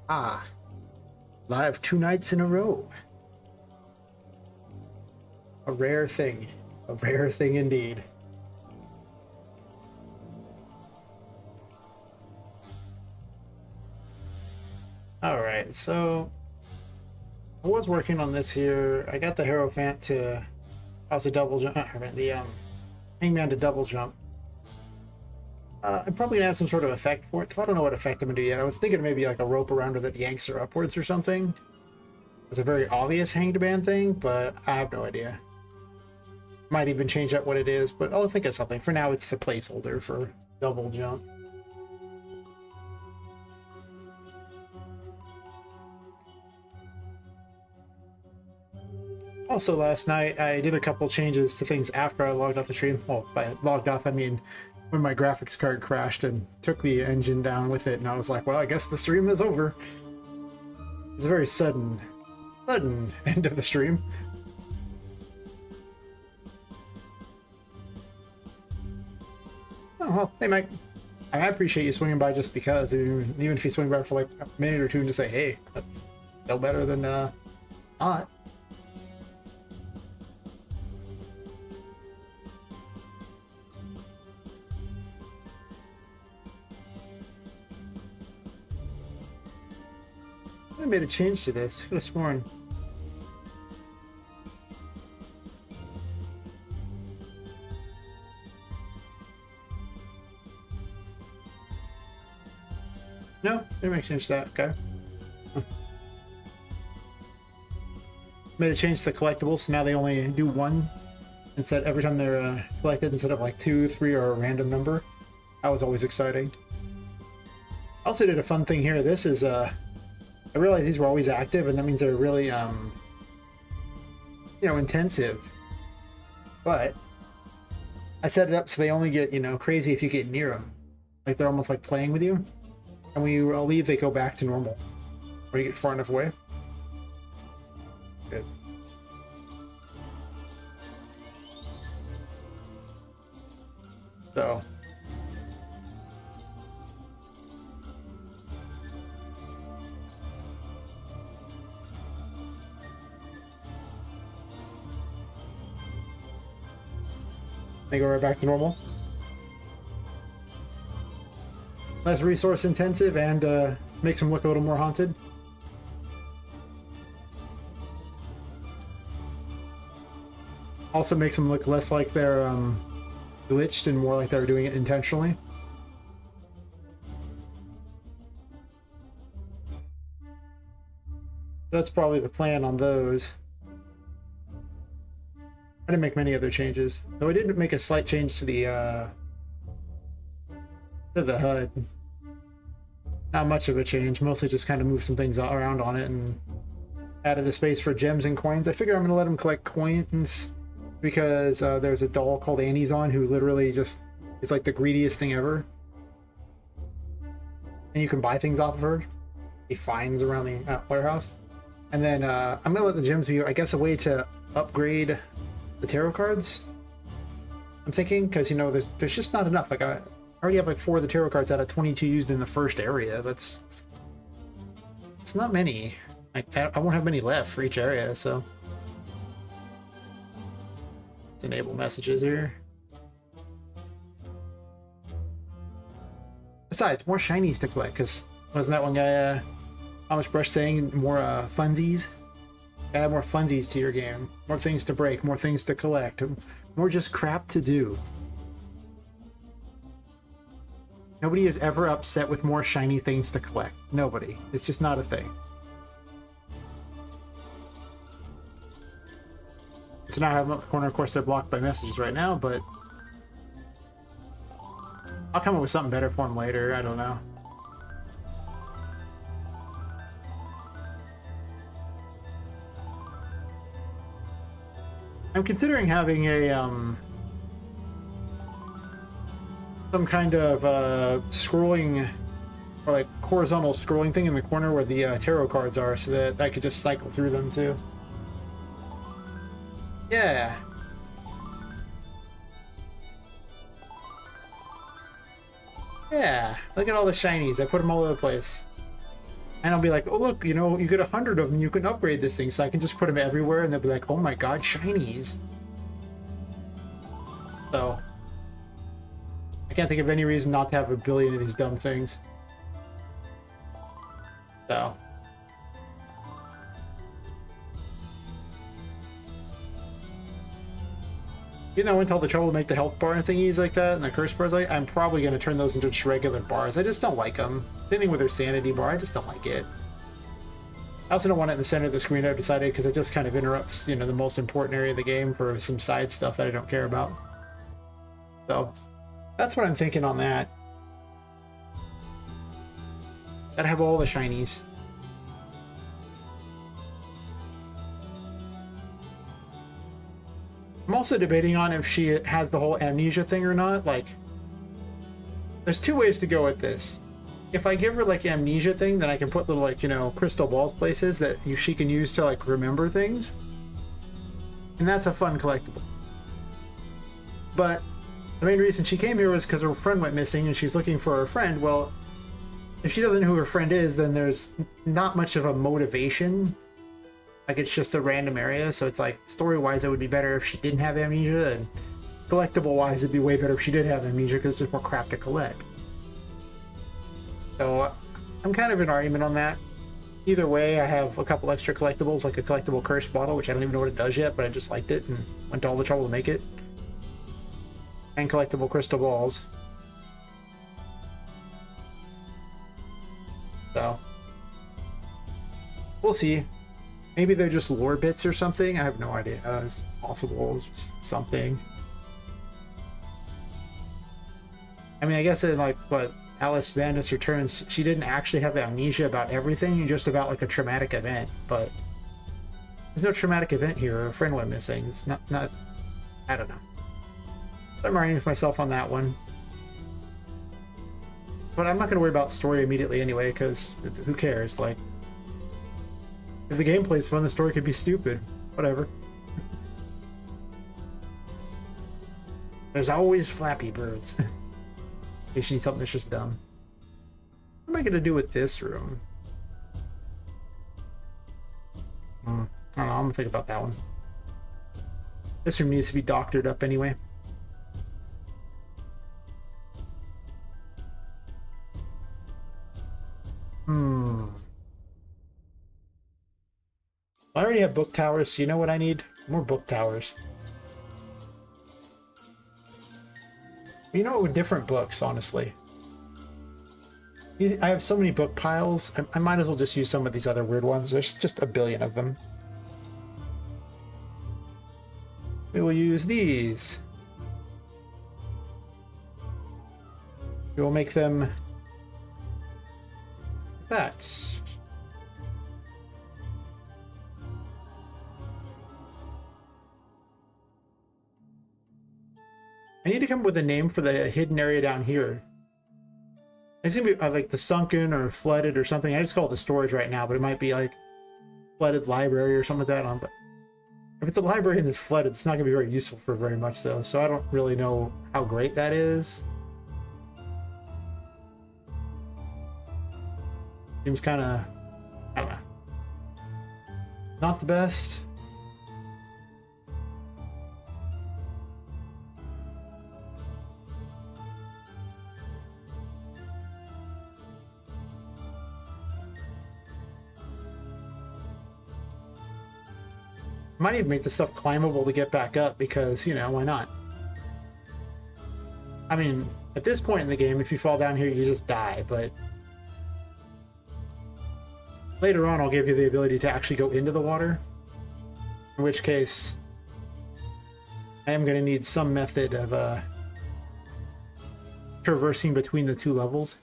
Ah, live 2 nights in a row. A rare thing. A rare thing indeed. Alright, so I was working on this here. I got the Hierophant to also double jump, the Hangman to double jump. I'm probably gonna add some sort of effect for it. I don't know what effect I'm gonna do yet. I was thinking maybe like a rope around her that yanks her upwards or something. It's a very obvious hanged man thing, but I have no idea. Might even change up what it is, but I'll think of something. For now, it's the placeholder for double jump. Also, last night, I did a couple changes to things after I logged off the stream. Well, by logged off, I mean when my graphics card crashed and took the engine down with it, and I was like, well, I guess the stream is over. It's a very sudden end of the stream. Oh, well, hey, Mike. I appreciate you swinging by just because, even if you swing by for like a minute or two and just say, hey, that's still better than not. I made a change to this. Could have sworn. No, didn't make a change to that. Okay. Huh. Made a change to the collectibles, so now they only do one instead every time they're collected instead of like 2, 3, or a random number. That was always exciting. I also did a fun thing here. This is I realized these were always active, and that means they're really, intensive. But I set it up so they only get, crazy if you get near them. Like they're almost like playing with you. And when you leave, they go back to normal. Or you get far enough away. Good. So. They go right back to normal. Less resource intensive and makes them look a little more haunted. Also makes them look less like they're glitched and more like they're doing it intentionally. That's probably the plan on those. I didn't make many other changes, though I did make a slight change to the HUD. Not much of a change, mostly just kind of moved some things around on it and added a space for gems and coins. I figure I'm going to let him collect coins because there's a doll called Annie's on who literally just is like the greediest thing ever. And you can buy things off of her. He finds around the warehouse. And then I'm going to let the gems be, I guess, a way to upgrade the tarot cards. I'm thinking, because there's just not enough. Like I already have like 4 of the tarot cards out of 22 used in the first area. It's not many. Like I won't have many left for each area, so let's enable messages here. Besides, more shinies to collect, because wasn't that one guy Thomas Brush saying more funsies? Gotta add more funsies to your game. More things to break, more things to collect, more just crap to do. Nobody is ever upset with more shiny things to collect. Nobody. It's just not a thing. So now I have them up the corner. Of course, they're blocked by messages right now, but I'll come up with something better for them later. I don't know. I'm considering having a some kind of scrolling or like horizontal scrolling thing in the corner where the tarot cards are, so that I could just cycle through them too. Yeah. Yeah. Look at all the shinies. I put them all over the place. And I'll be like, oh look, you know, you get 100 of them, you can upgrade this thing. So I can just put them everywhere, and they'll be like, oh my god, shinies. So I can't think of any reason not to have a billion of these dumb things. So even though I went to all the trouble to make the health bar and thingies like that, and the curse bars, like, I'm probably going to turn those into just regular bars. I just don't like them. Same thing with their sanity bar. I just don't like it. I also don't want it in the center of the screen, I've decided, because it just kind of interrupts, you know, the most important area of the game for some side stuff that I don't care about. So that's what I'm thinking on that. Gotta have all the shinies. I'm also debating on if she has the whole amnesia thing or not. Like, there's two ways to go with this. If I give her like amnesia thing, then I can put little, like, you know, crystal balls places that she can use to like remember things, and that's a fun collectible. But the main reason she came here was because her friend went missing and she's looking for her friend. Well, if she doesn't know who her friend is, then there's not much of a motivation. Like, it's just a random area, so it's like, story-wise, it would be better if she didn't have amnesia, and collectible-wise, it'd be way better if she did have amnesia, because it's just more crap to collect. So, I'm kind of in argument on that. Either way, I have a couple extra collectibles, like a collectible curse bottle, which I don't even know what it does yet, but I just liked it, and went to all the trouble to make it. And collectible crystal balls. So, we'll see. Maybe they're just lore bits or something. I have no idea. It's possible. It's just something. I mean, I guess in like what Alice Bandit's Returns, she didn't actually have amnesia about everything, just about like a traumatic event. But there's no traumatic event here. Her friend went missing. It's not. I don't know. I'm arguing with myself on that one. But I'm not going to worry about story immediately anyway, because who cares? Like, if the gameplay's fun, the story could be stupid. Whatever. There's always Flappy Birds. In case you need something that's just dumb. What am I gonna do with this room? I don't know, I'm gonna think about that one. This room needs to be doctored up anyway. I already have book towers, so you know what I need? More book towers. You know what, with different books, honestly. I have so many book piles, I might as well just use some of these other weird ones. There's just a billion of them. We will use these. We will make them that. I need to come up with a name for the hidden area down here. It's gonna be like the sunken or flooded or something. I just call it the storage right now, but it might be like flooded library or something like that. But if it's a library and it's flooded, it's not gonna be very useful for very much though. So I don't really know how great that is. Seems kind of, I don't know, not the best. Might even make the stuff climbable to get back up because, you know, why not? I mean, at this point in the game, if you fall down here, you just die, but later on, I'll give you the ability to actually go into the water, in which case I am going to need some method of traversing between the two levels.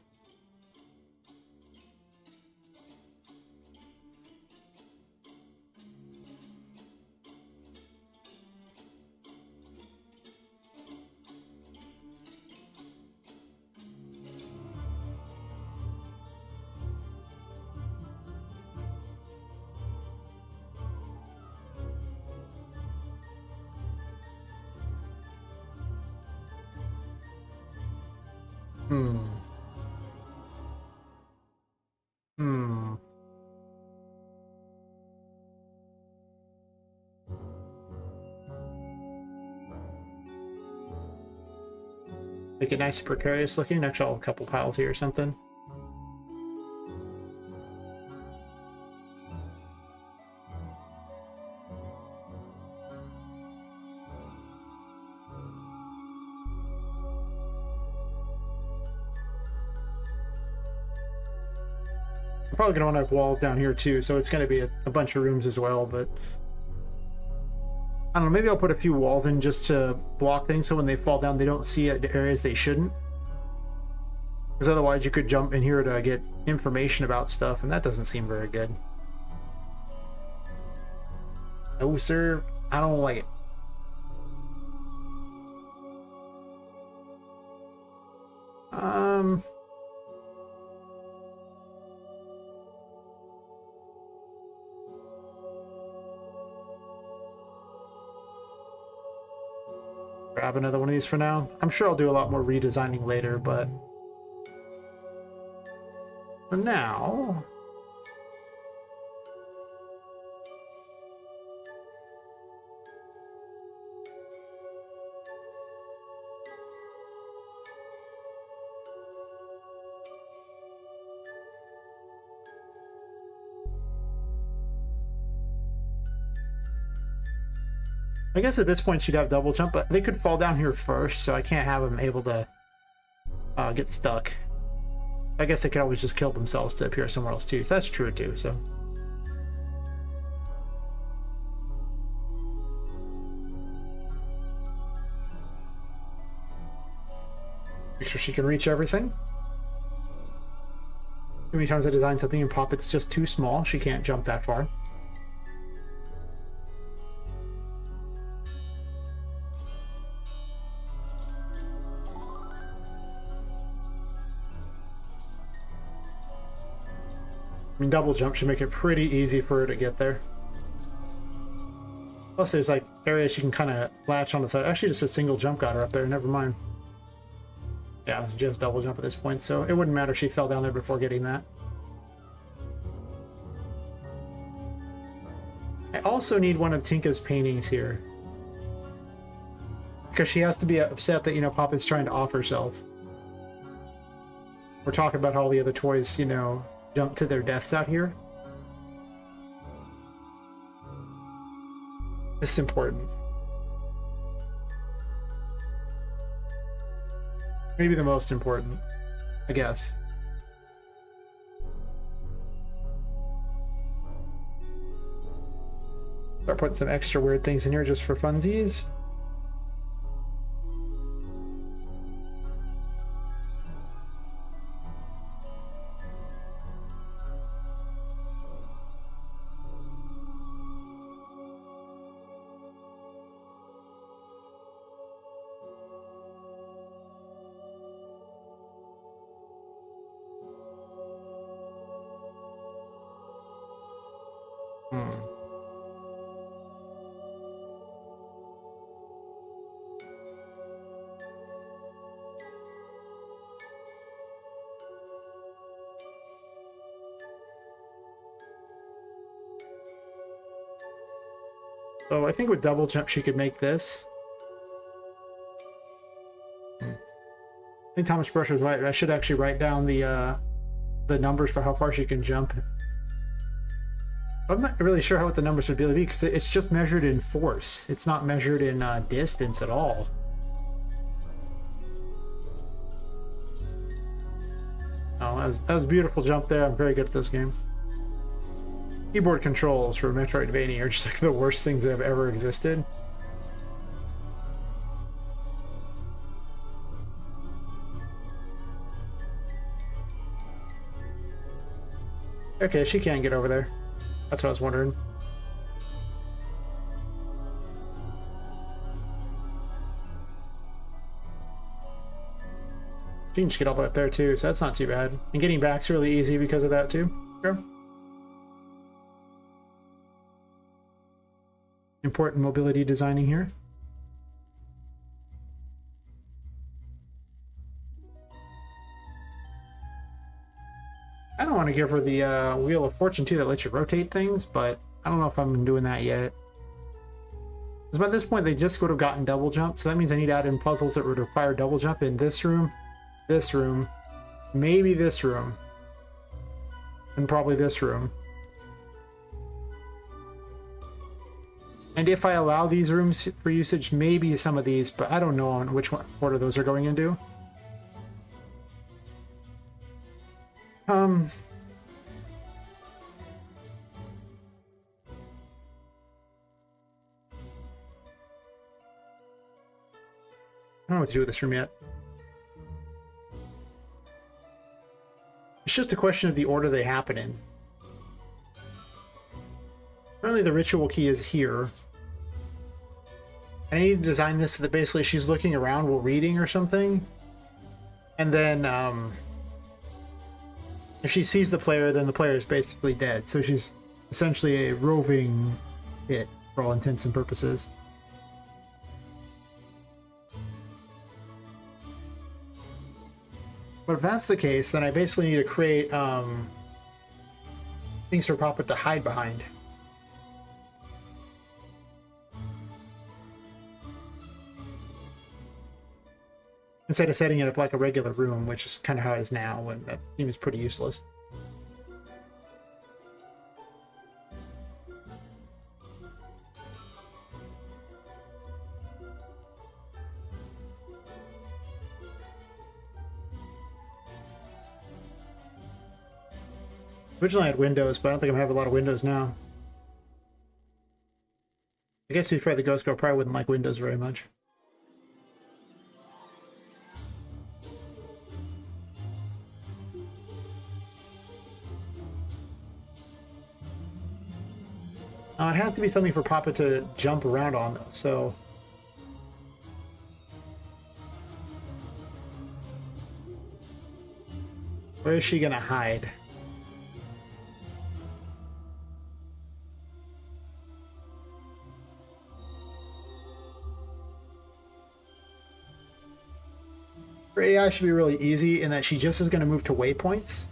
Make it nice and precarious looking. Actually, I'll have a couple piles here or something. I'm probably going to want to have walls down here too, so it's going to be a bunch of rooms as well, but I don't know, maybe I'll put a few walls in just to block things so when they fall down they don't see the areas they shouldn't. Because otherwise you could jump in here to get information about stuff, and that doesn't seem very good. No sir, I don't like it. Grab another one of these for now. I'm sure I'll do a lot more redesigning later, but for now, I guess at this point she'd have double jump, but they could fall down here first, so I can't have them able to get stuck. I guess they could always just kill themselves to appear somewhere else too, so that's true too, so. Make sure she can reach everything. Too many times I designed something and Poppet's just too small, she can't jump that far. I mean, double jump should make it pretty easy for her to get there. Plus, there's like areas she can kind of latch on the side. Actually, just a single jump got her up there. Never mind. Yeah, just double jump at this point, so it wouldn't matter if she fell down there before getting that. I also need one of Tinka's paintings here, because she has to be upset that, you know, Poppet's trying to off herself. We're talking about how all the other toys, you know, jump to their deaths out here. This is important. Maybe the most important, I guess. Start putting some extra weird things in here just for funsies. So I think with double jump she could make this. I think Thomas Brush was right. I should actually write down the numbers for how far she can jump. I'm not really sure what the numbers would be because it's just measured in force. It's not measured in distance at all. Oh, that was a beautiful jump there. I'm very good at this game. Keyboard controls for Metroidvania are just like the worst things that have ever existed. Okay, she can't get over there. That's what I was wondering. She can just get all the way up there too, so that's not too bad. And getting back's really easy because of that too. Sure. Important mobility designing here. I don't want to give her the Wheel of Fortune too that lets you rotate things, but I don't know if I'm doing that yet. Because by this point, they just would have gotten double jump, so that means I need to add in puzzles that would require double jump in this room, maybe this room, and probably this room. And if I allow these rooms for usage, maybe some of these, but I don't know on which order those are going into. I don't know what to do with this room yet. It's just a question of the order they happen in. Apparently the ritual key is here. I need to design this so that basically she's looking around while reading or something. And then, if she sees the player, then the player is basically dead. So she's essentially a roving hit for all intents and purposes. But if that's the case, then I basically need to create things for Poppet to hide behind. Instead of setting it up like a regular room, which is kind of how it is now, and that seems pretty useless. Originally I had windows, but I don't think I'm gonna have a lot of windows now. I guess to be fair, the Ghost Girl probably wouldn't like windows very much. It has to be something for Poppet to jump around on, though, so... Where is she gonna hide? Her AI should be really easy in that she just is gonna move to waypoints.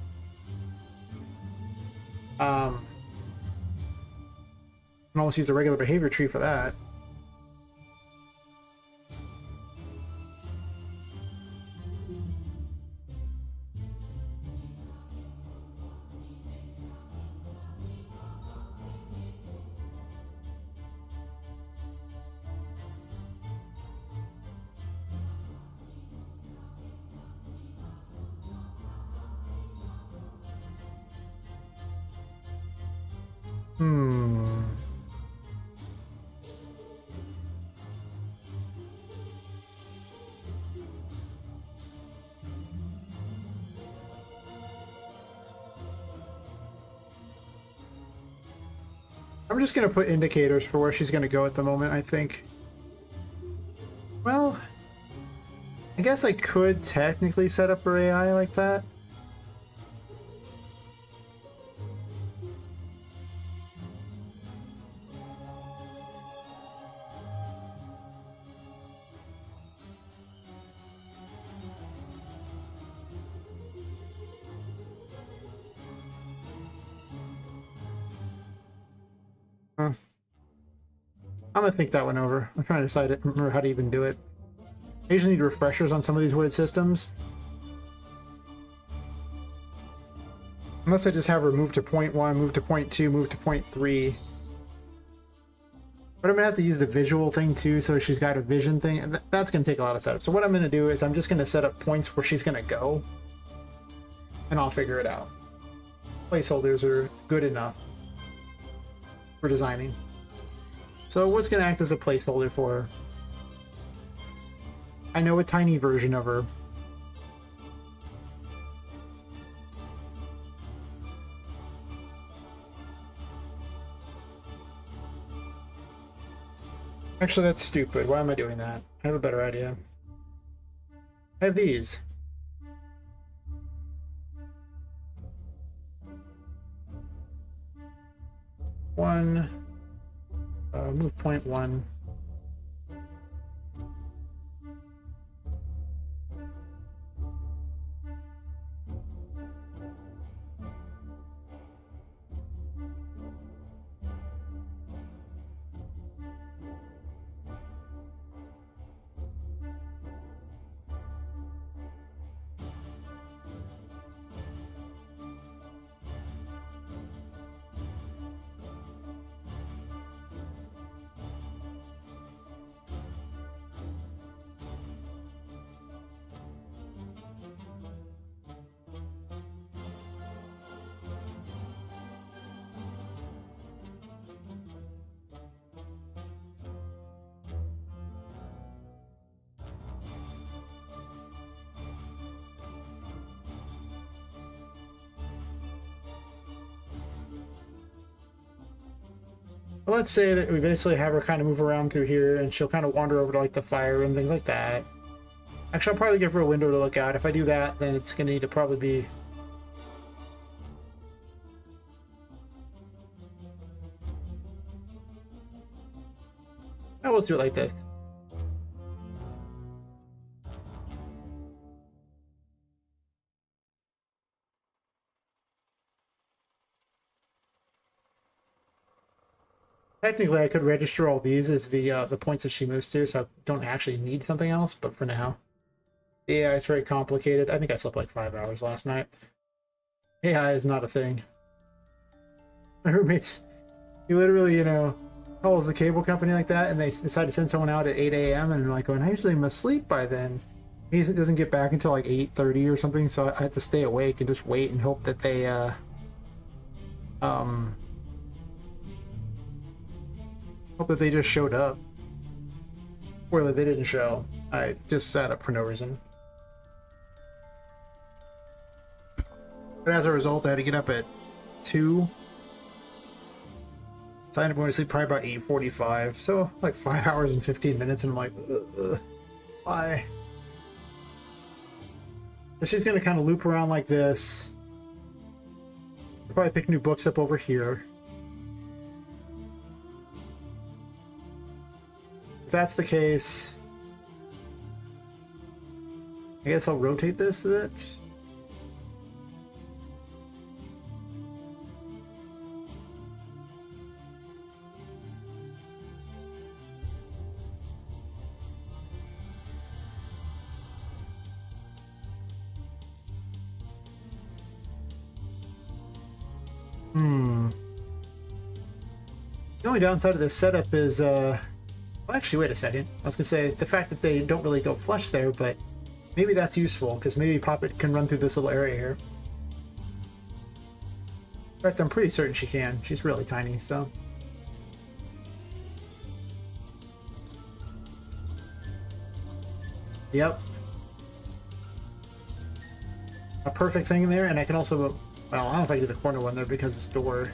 I can almost use the regular behavior tree for that. I'm just going to put indicators for where she's going to go at the moment, I think. Well, I guess I could technically set up her AI like that. I'm gonna think that one over. I'm trying to decide remember how to even do it. I usually need refreshers on some of these weird systems. Unless I just have her move to point 1, move to point 2, move to point 3. But I'm gonna have to use the visual thing too, so she's got a vision thing. That's gonna take a lot of setup. So what I'm gonna do is I'm just gonna set up points where she's gonna go, and I'll figure it out. Placeholders are good enough for designing. So what's going to act as a placeholder for her? I know a tiny version of her. Actually, that's stupid. Why am I doing that? I have a better idea. I have these. Move point 1. But let's say that we basically have her kind of move around through here, and she'll kind of wander over to like the fire and things like that. Actually, I'll probably give her a window to look out. If I do that, then it's going to need to probably be... Oh, let's do it like this. Technically, I could register all these as the points that she moves to, so I don't actually need something else, but for now. Yeah, it's very complicated. I think I slept like 5 hours last night. AI is not a thing. My roommate, he literally, you know, calls the cable company like that, and they decide to send someone out at 8 a.m. and like, going, I usually am asleep by then. He doesn't get back until like 8:30 or something, so I have to stay awake and just wait and hope that they, hope that they just showed up. Or that they didn't show. I just sat up for no reason. But as a result, I had to get up at 2. So I ended up going to sleep probably about 8:45. So like 5 hours and 15 minutes, and I'm like, why? So she's gonna kind of loop around like this. I'll probably pick new books up over here. If that's the case, I guess I'll rotate this a bit. The only downside of this setup is, well, actually, wait a second. I was gonna say the fact that they don't really go flush there, but maybe that's useful because maybe Poppet can run through this little area here. In fact, I'm pretty certain she can. She's really tiny, so. Yep. A perfect thing in there, and I can also, well, I don't know if I can do the corner one there because it's door.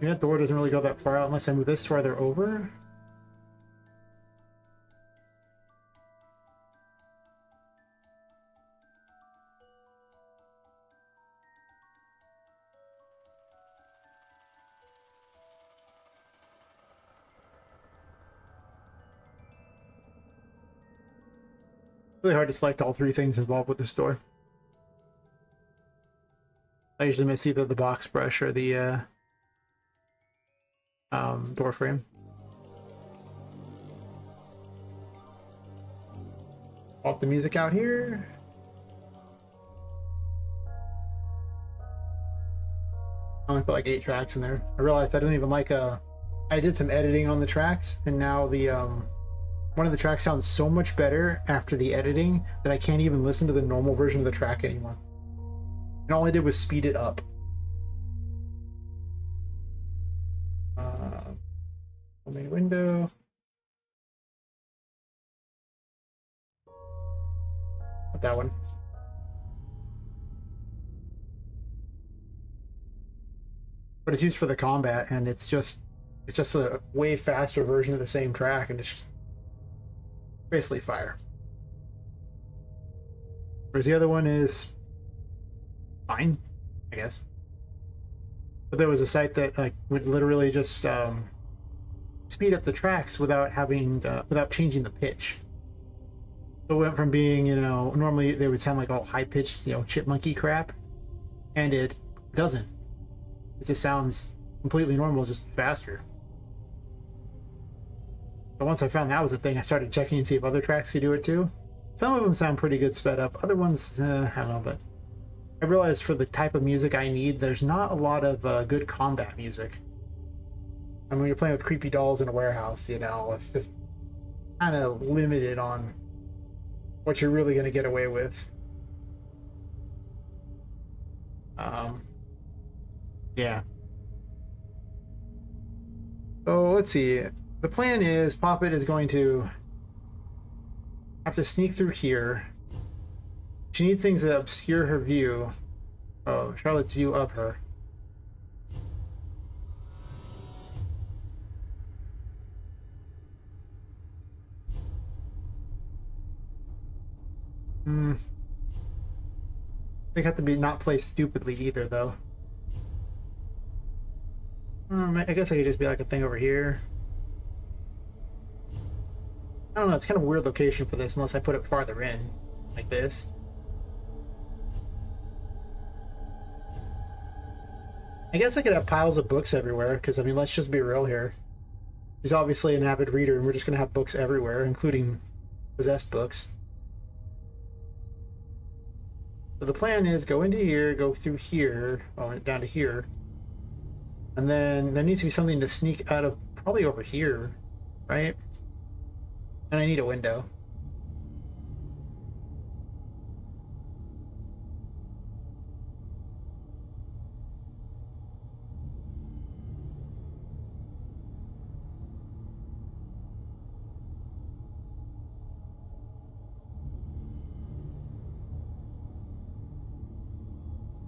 Yeah, that door doesn't really go that far out unless I move this farther over. Really hard to select all 3 things involved with this door. I usually miss either the box brush or the door frame. Off the music out here. I only put like 8 tracks in there. I realized I didn't even like I did some editing on the tracks, and now the one of the tracks sounds so much better after the editing that I can't even listen to the normal version of the track anymore. And all I did was speed it up. Main window. Not that one. But it's used for the combat, and it's just a way faster version of the same track, and it's basically fire. Whereas the other one is fine, I guess. But there was a site that like would literally just speed up the tracks without having without changing the pitch. So it went from being, you know, normally they would sound like all high pitched, you know, chipmunky crap, and it doesn't. It just sounds completely normal, just faster. But once I found that was a thing, I started checking and see if other tracks could do it too. Some of them sound pretty good sped up. Other ones, I don't know, but I realized for the type of music I need, there's not a lot of good combat music. I mean, when you're playing with creepy dolls in a warehouse, you know, it's just kind of limited on what you're really going to get away with. Yeah. So let's see. The plan is Poppet is going to have to sneak through here. She needs things that obscure her view. Oh, Charlotte's view of her. They have to be not placed stupidly either, though. I guess I could just be like a thing over here. I don't know, it's kind of a weird location for this unless I put it farther in, like this. I guess I could have piles of books everywhere, because, I mean, let's just be real here. He's obviously an avid reader, and we're just going to have books everywhere, including possessed books. So the plan is go into here, go through here, oh, down to here. And then there needs to be something to sneak out of, probably over here, right? And I need a window.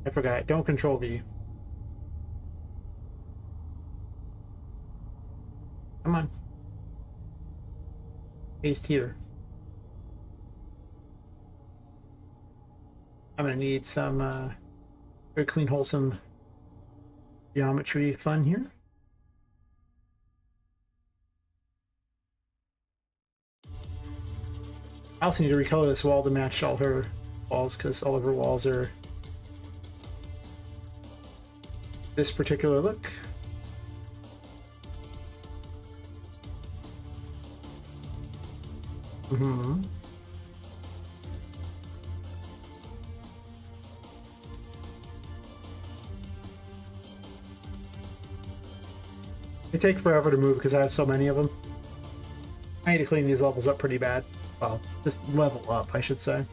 I forgot, don't control V. Come on. Paste here. I'm gonna need some very clean, wholesome geometry fun here. I also need to recolor this wall to match all her walls, because all of her walls are this particular look. They take forever to move because I have so many of them. I need to clean these levels up pretty bad. Well, this level up, I should say.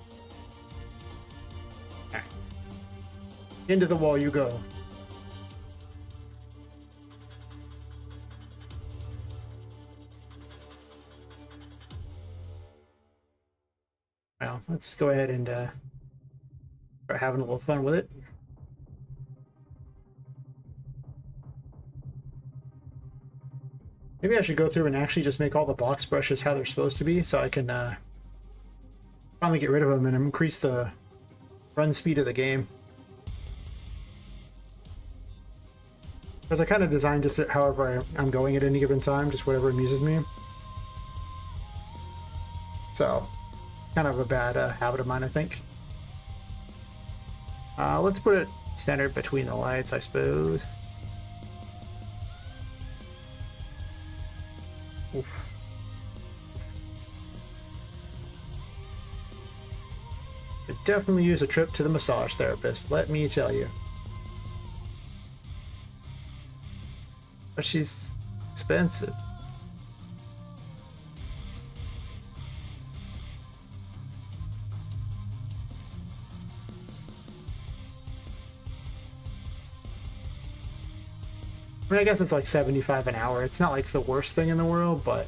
Okay. Into the wall you go. Well, let's go ahead and start having a little fun with it. Maybe I should go through and actually just make all the box brushes how they're supposed to be, so I can finally get rid of them and increase the run speed of the game. Because I kind of designed just it however I'm going at any given time, just whatever amuses me. So, kind of a bad habit of mine, I think. Let's put it centered between the lights, I suppose. Oof. Could definitely use a trip to the massage therapist, let me tell you. But she's expensive. I mean, I guess it's like $75 an hour. It's not like the worst thing in the world, but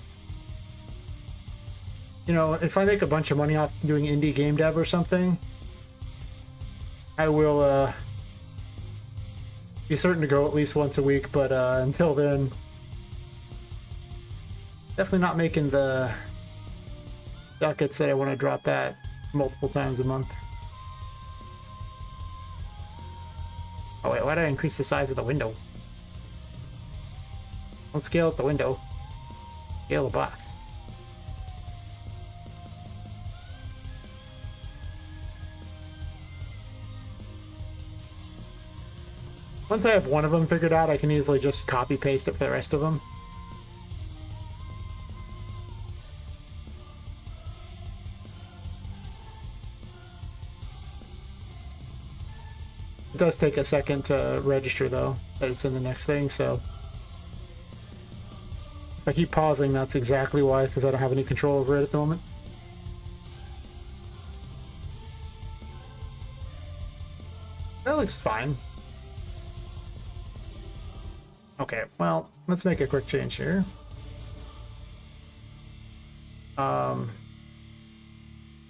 you know, if I make a bunch of money off doing indie game dev or something, I will be certain to go at least once a week. But until then, definitely not making the ducats that I want to drop that multiple times a month. Oh wait, why did I increase the size of the window? Don't scale up the window. Scale the box. Once I have one of them figured out, I can easily just copy paste it for the rest of them. It does take a second to register though that it's in the next thing, so if I keep pausing, that's exactly why, because I don't have any control over it at the moment. That looks fine. Okay, well, let's make a quick change here. I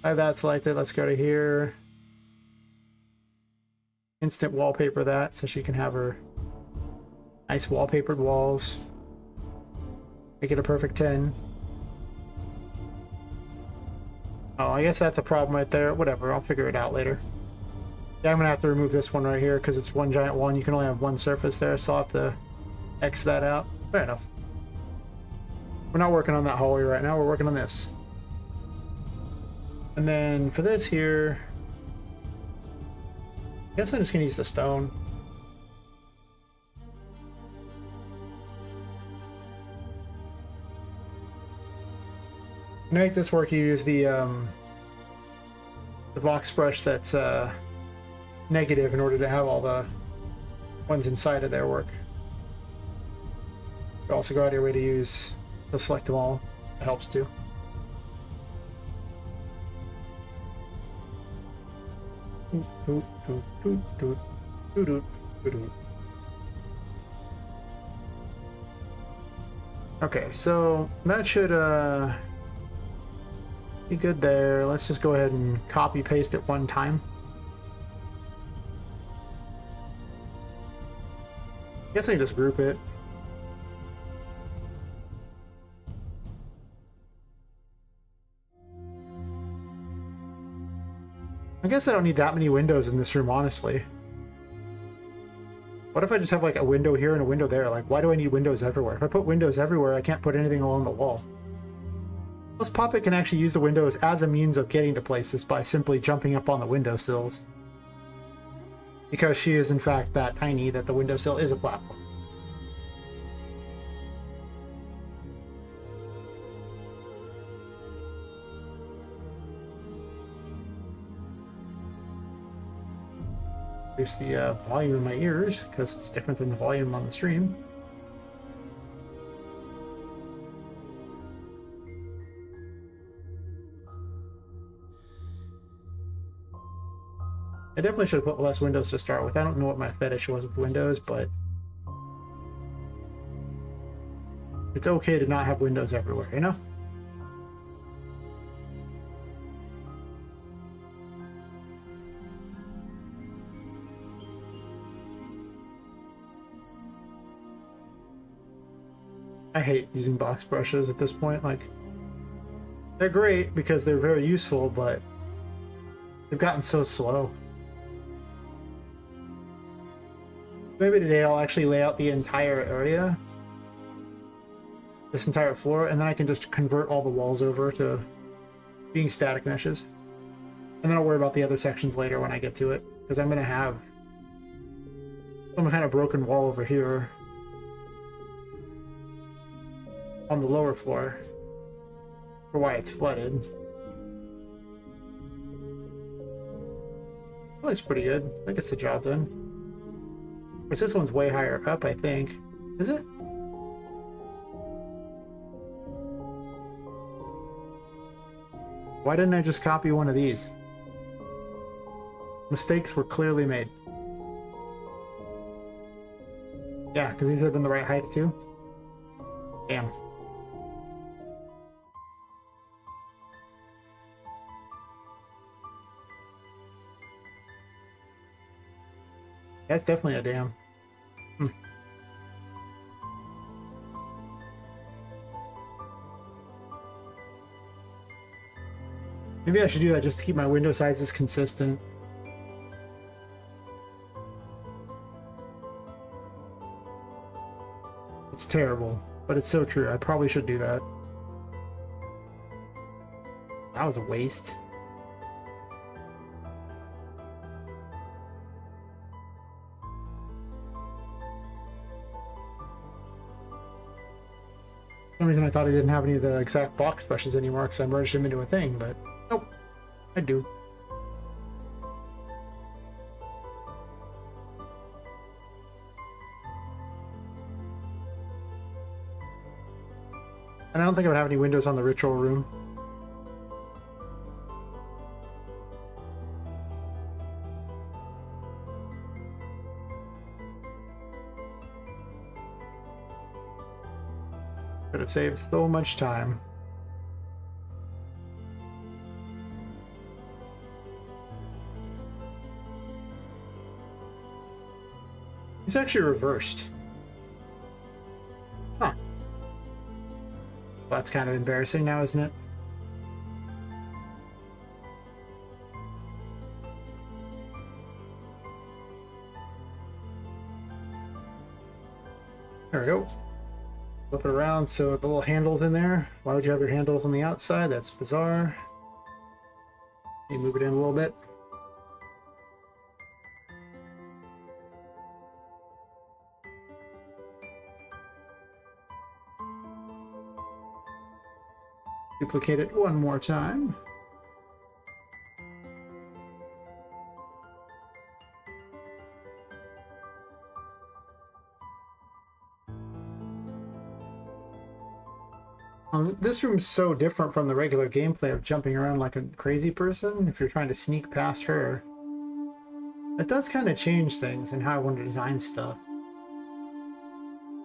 have that selected. Let's go to here. Instant wallpaper that so she can have her nice wallpapered walls. Make it a perfect 10. Oh, I guess that's a problem right there. Whatever, I'll figure it out later. Yeah, I'm gonna have to remove this one right here because it's one giant wall and you can only have one surface there, so I'll have to X that out. Fair enough. We're not working on that hallway right now, we're working on this. And then for this here, I guess I'm just gonna use the stone. To make this work, you use the box brush that's negative in order to have all the ones inside of there work. You also go out of your way to use the select them all. It helps too. Okay, so that should be good there. Let's just go ahead and copy paste it one time. I guess I can just group it. I guess I don't need that many windows in this room, honestly. What if I just have like a window here and a window there? Like, why do I need windows everywhere? If I put windows everywhere, I can't put anything along the wall. Plus, Poppet can actually use the windows as a means of getting to places by simply jumping up on the windowsills. Because she is in fact that tiny that the windowsill is a platform. Reduce the volume in my ears because it's different than the volume on the stream. I definitely should have put less windows to start with. I don't know what my fetish was with windows, but it's okay to not have windows everywhere, you know? I hate using box brushes at this point. Like, they're great because they're very useful, but they've gotten so slow. Maybe today I'll actually lay out the entire area, this entire floor, and then I can just convert all the walls over to being static meshes. And then I'll worry about the other sections later when I get to it, because I'm going to have some kind of broken wall over here on the lower floor for why it's flooded. That looks pretty good. That gets the job done. Of course, this one's way higher up, I think. Is it? Why didn't I just copy one of these? Mistakes were clearly made. Yeah, because these have been the right height too. Damn. That's definitely a damn. Maybe I should do that just to keep my window sizes consistent. It's terrible, but it's so true. I probably should do that. That was a waste. For some reason I thought I didn't have any of the exact box brushes anymore because I merged them into a thing, but nope, I do. And I don't think I would have any windows on the ritual room. Could have saved so much time. It's actually reversed. Huh. Well, that's kind of embarrassing now, isn't it? There we go. Flip it around so the little handle's in there. Why would you have your handles on the outside? That's bizarre. You move it in a little bit. Duplicate it one more time. This room's so different from the regular gameplay of jumping around like a crazy person if you're trying to sneak past her. It does kind of change things and how I want to design stuff.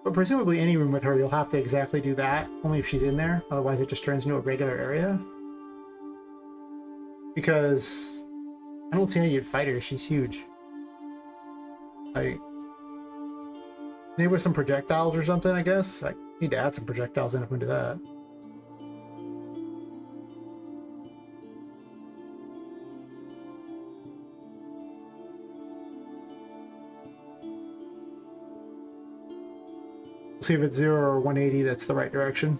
But presumably any room with her, you'll have to exactly do that, only if she's in there. Otherwise it just turns into a regular area. Because I don't see how you'd fight her, she's huge. Like, maybe with some projectiles or something, I guess. I need to add some projectiles in if we do that. See if it's 0 or 180, that's the right direction.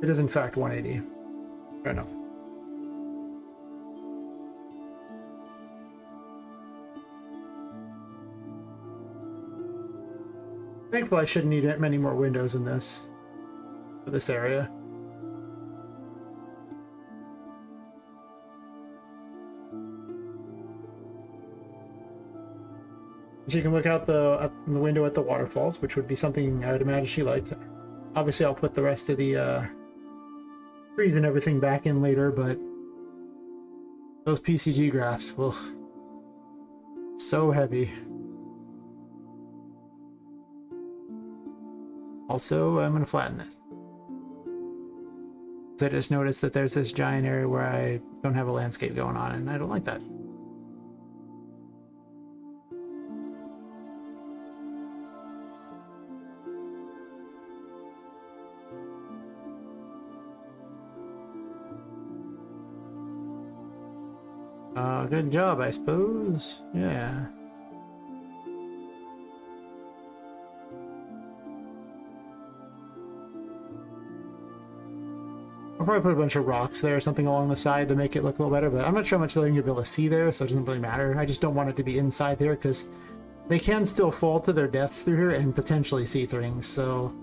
It is in fact 180. Fair enough. Thankfully I shouldn't need many more windows in this, for this area. She can look out the window at the waterfalls, which would be something I would imagine she liked. Obviously, I'll put the rest of the trees and everything back in later, but those PCG graphs, ugh, so heavy. Also, I'm going to flatten this. I just noticed that there's this giant area where I don't have a landscape going on, and I don't like that. Good job, I suppose. Yeah. I'll probably put a bunch of rocks there or something along the side to make it look a little better, but I'm not sure how much lighting you'll be able to see there, so it doesn't really matter. I just don't want it to be inside there, because they can still fall to their deaths through here and potentially see things, so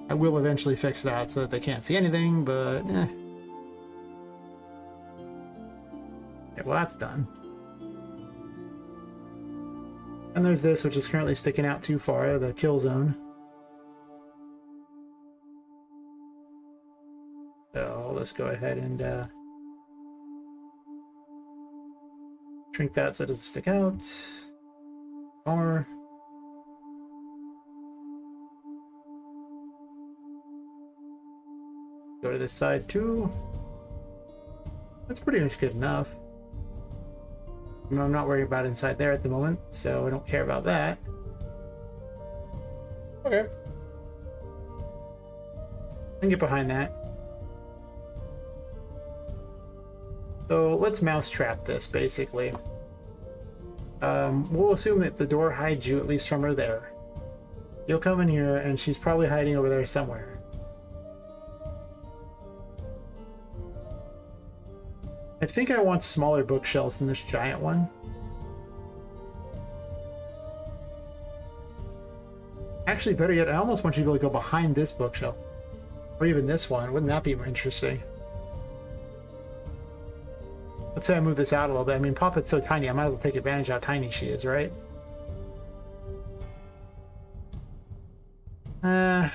I will eventually fix that so that they can't see anything, but eh. Okay, well, that's done. And there's this, which is currently sticking out too far, the kill zone. So let's go ahead and shrink that so it doesn't stick out. Or go to this side too. That's pretty much good enough. I'm not worried about inside there at the moment, so I don't care about that. Okay. I can get behind that. So let's mousetrap this, basically. We'll assume that the door hides you, at least from her there. You'll come in here, and she's probably hiding over there somewhere. I think I want smaller bookshelves than this giant one. Actually, better yet, I almost want you to be able to go behind this bookshelf. Or even this one. Wouldn't that be more interesting? Let's say I move this out a little bit. I mean, Poppet's so tiny, I might as well take advantage of how tiny she is, right? I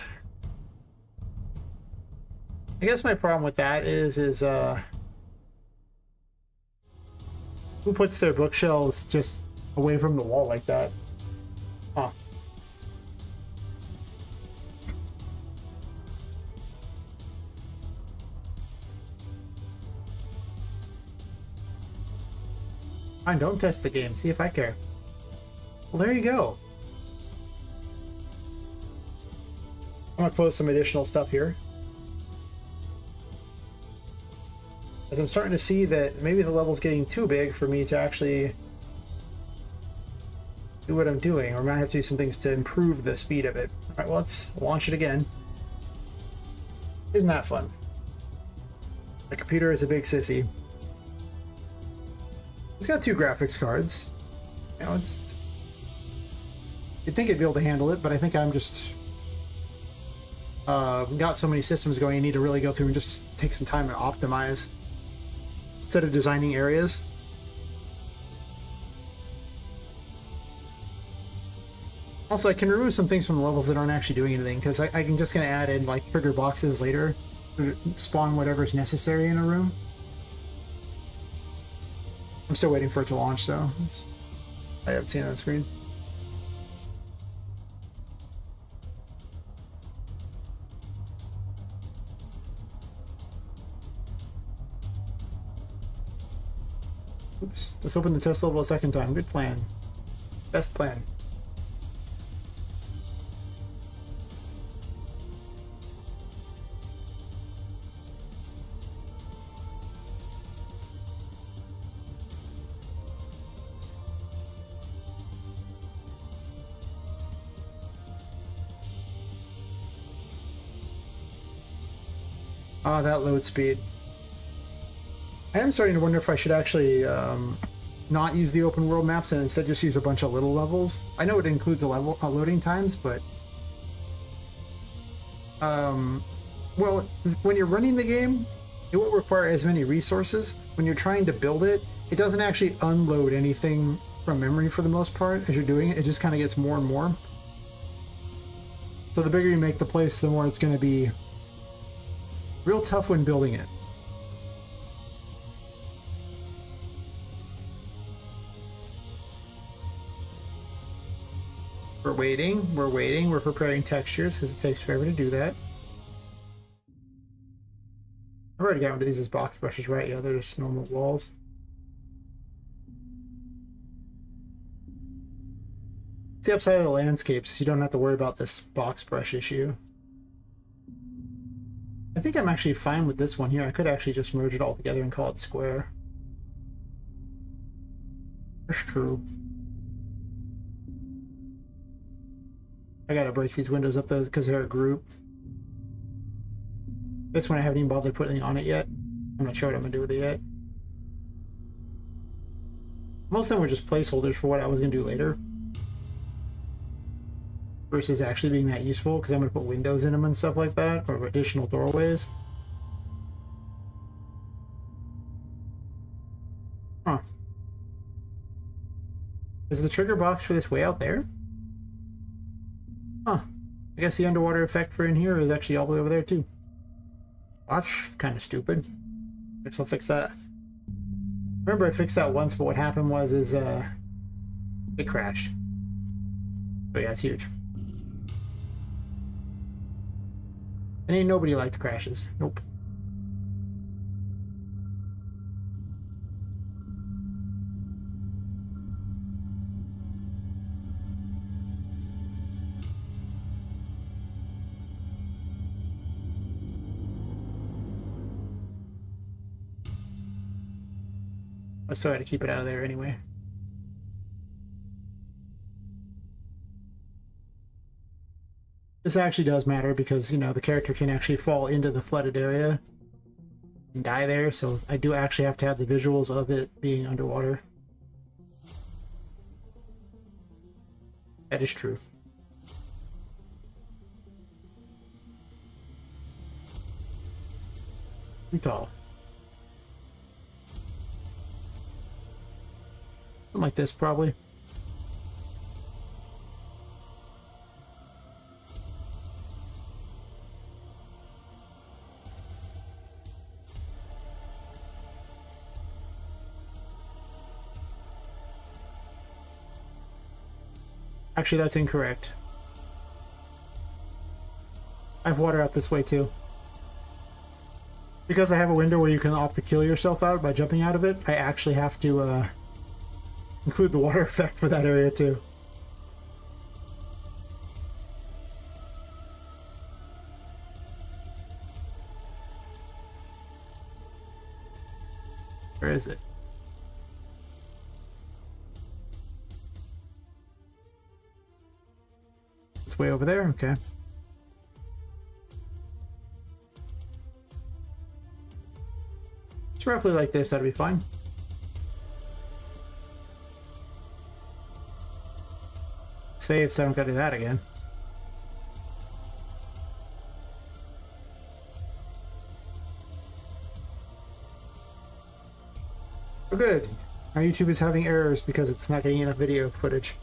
guess my problem with that is who puts their bookshelves just away from the wall like that? Huh. Fine, don't test the game. See if I care. Well, there you go. I'm gonna close some additional stuff here. As I'm starting to see that maybe the level's getting too big for me to actually do what I'm doing, or I might have to do some things to improve the speed of it. Alright, well, let's launch it again. Isn't that fun? My computer is a big sissy. It's got 2 graphics cards. You know, it's... You'd think it'd be able to handle it, but I think I'm just... got so many systems going, you need to really go through and just take some time to optimize instead of designing areas. Also, I can remove some things from the levels that aren't actually doing anything, because I'm just going to add in like trigger boxes later to spawn whatever's necessary in a room. I'm still waiting for it to launch, though. I haven't seen it on the screen. Oops. Let's open the test level a second time. Good plan. Best plan. Ah, that load speed. I am starting to wonder if I should actually not use the open world maps and instead just use a bunch of little levels. I know it includes a level loading times, but well, when you're running the game, it won't require as many resources. When you're trying to build it, it doesn't actually unload anything from memory for the most part as you're doing it. It just kind of gets more and more. So the bigger you make the place, the more it's going to be real tough when building it. We're waiting, we're preparing textures because it takes forever to do that. I've already gotten to these as box brushes, right? Yeah, they're just normal walls. It's the upside of the landscapes, so you don't have to worry about this box brush issue. I think I'm actually fine with this one here. I could actually just merge it all together and call it square. That's true. I gotta break these windows up though because they're a group. This one I haven't even bothered putting on it yet. I'm not sure what I'm gonna do with it yet. Most of them were just placeholders for what I was gonna do later. Versus actually being that useful, because I'm gonna put windows in them and stuff like that, or additional doorways. Huh. Is the trigger box for this way out there? Huh. I guess the underwater effect for in here is actually all the way over there too. Watch, kind of stupid. Guess I'll fix that. Remember I fixed that once, but what happened was it crashed. So yeah, it's huge. And ain't nobody liked crashes. Nope. I still had to keep it out of there anyway. This actually does matter because, you know, the character can actually fall into the flooded area and die there, so I do actually have to have the visuals of it being underwater. That is true. Too tall. Something like this, probably. Actually, that's incorrect. I have water out this way too. Because I have a window where you can opt to kill yourself out by jumping out of it, I actually have to include the water effect for that area too. Where is it? It's way over there? Okay. It's roughly like this, that'd be fine. Save so I don't gotta do that again. Oh good. Our YouTube is having errors because it's not getting enough video footage.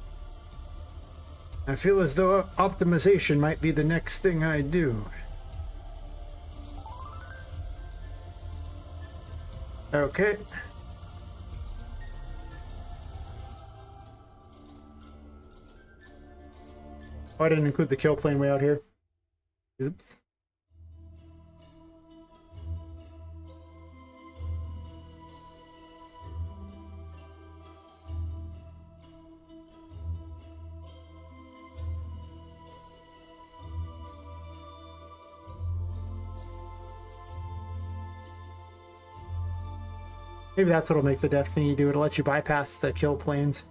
I feel as though optimization might be the next thing I do. Okay. Oh, I didn't include the kill plane way out here. Oops. Maybe that's what'll make the death thing you do. It'll let you bypass the kill planes.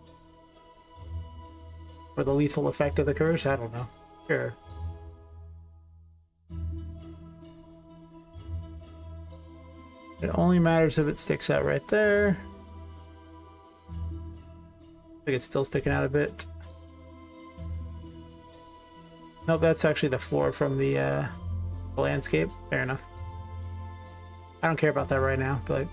Or the lethal effect of the curse? I don't know. Sure. It only matters if it sticks out right there. I think it's still sticking out a bit. Nope, that's actually the floor from the landscape. Fair enough. I don't care about that right now, but...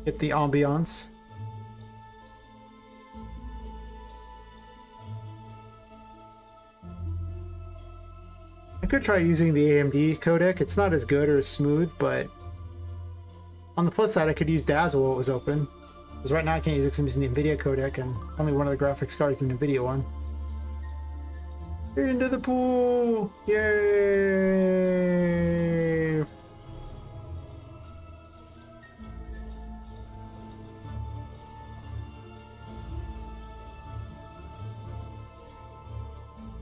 get the ambiance. I could try using the AMD codec. It's not as good or as smooth, but on the plus side, I could use Dazzle while it was open. Because right now I can't use it because I'm using the NVIDIA codec, and only one of the graphics cards is the NVIDIA one. Into the pool! Yay!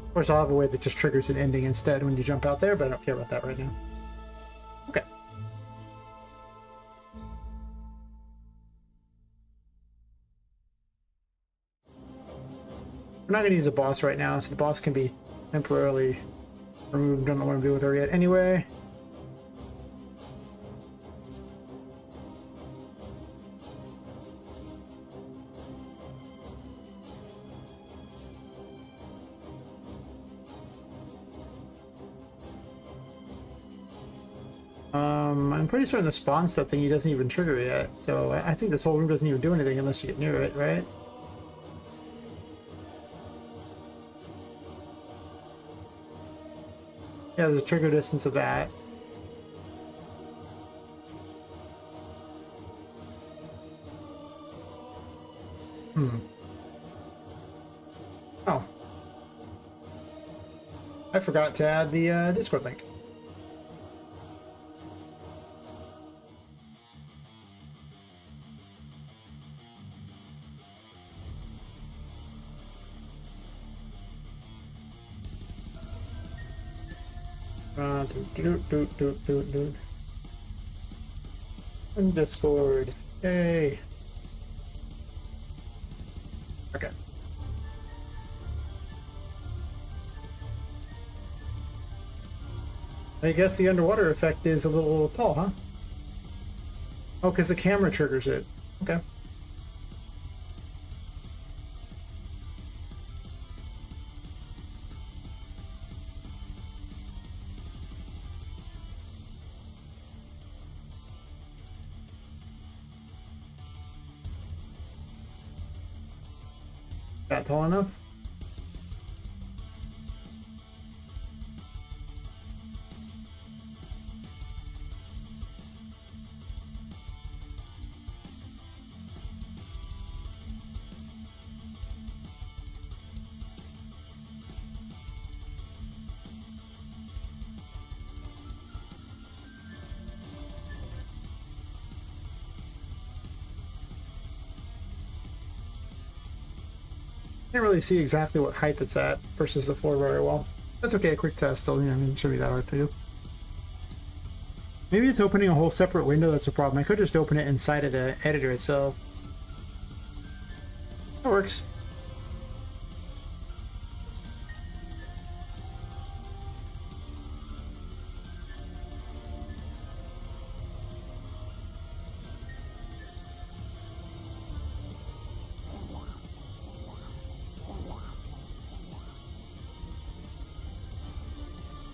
Of course, I'll have a way that just triggers an ending instead when you jump out there, but I don't care about that right now. Okay. We're not going to use a boss right now, so the boss can be temporarily removed. Don't know what I'm doing with her yet anyway. I'm pretty certain the spawn stuff thing he doesn't even trigger yet, so I think this whole room doesn't even do anything unless you get near it, right? Yeah, there's a trigger distance of that. Oh. I forgot to add the Discord link. And Discord. Yay. Okay. I guess the underwater effect is a little tall, huh? Oh, because the camera triggers it. Okay. That tall enough? Can't really see exactly what height it's at versus the floor very well. That's okay, a quick test still, you know, it shouldn't be that hard to do. Maybe it's opening a whole separate window that's a problem. I could just open it inside of the editor itself. That works.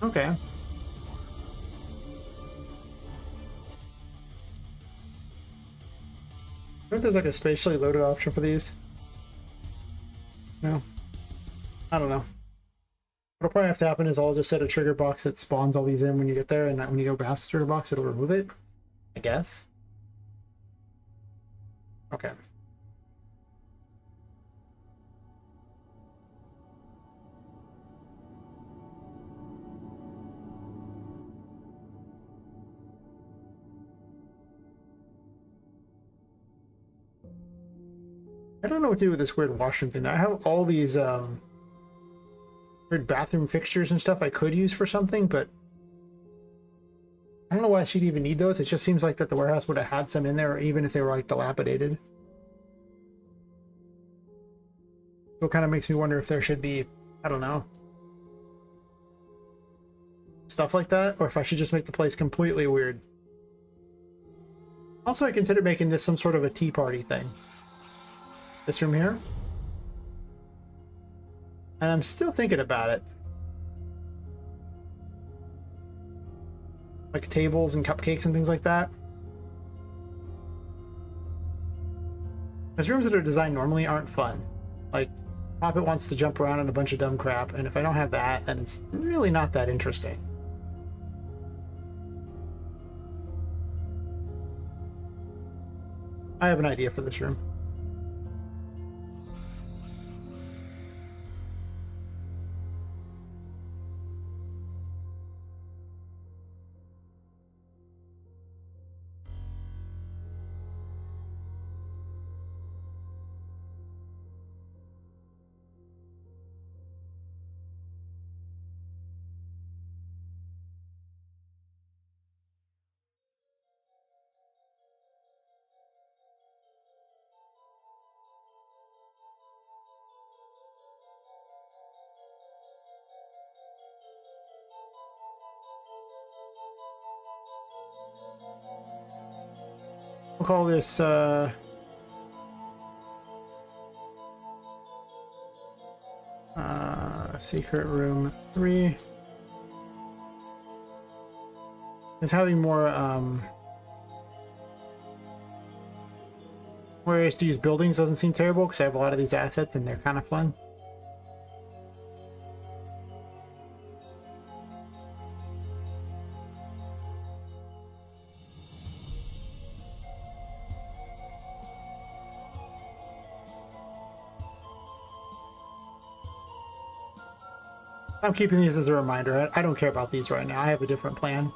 Okay. I think there's like a spatially loaded option for these. No. I don't know. What'll probably have to happen is I'll just set a trigger box that spawns all these in when you get there, and that when you go past the trigger box, it'll remove it. I guess. Okay. I don't know what to do with this weird washroom thing. I have all these weird bathroom fixtures and stuff I could use for something, but I don't know why she'd even need those. It just seems like that the warehouse would have had some in there, even if they were like dilapidated. So it kind of makes me wonder if there should be, I don't know, stuff like that, or if I should just make the place completely weird. Also, I considered making this some sort of a tea party thing. This room here. And I'm still thinking about it. Like tables and cupcakes and things like that. Because rooms that are designed normally aren't fun. Like, Poppet wants to jump around in a bunch of dumb crap, and if I don't have that, then it's really not that interesting. I have an idea for this room. We'll call this secret room 3. It's having more ways to use buildings doesn't seem terrible because I have a lot of these assets and they're kind of fun. I'm keeping these as a reminder. I don't care about these right now. I have a different plan.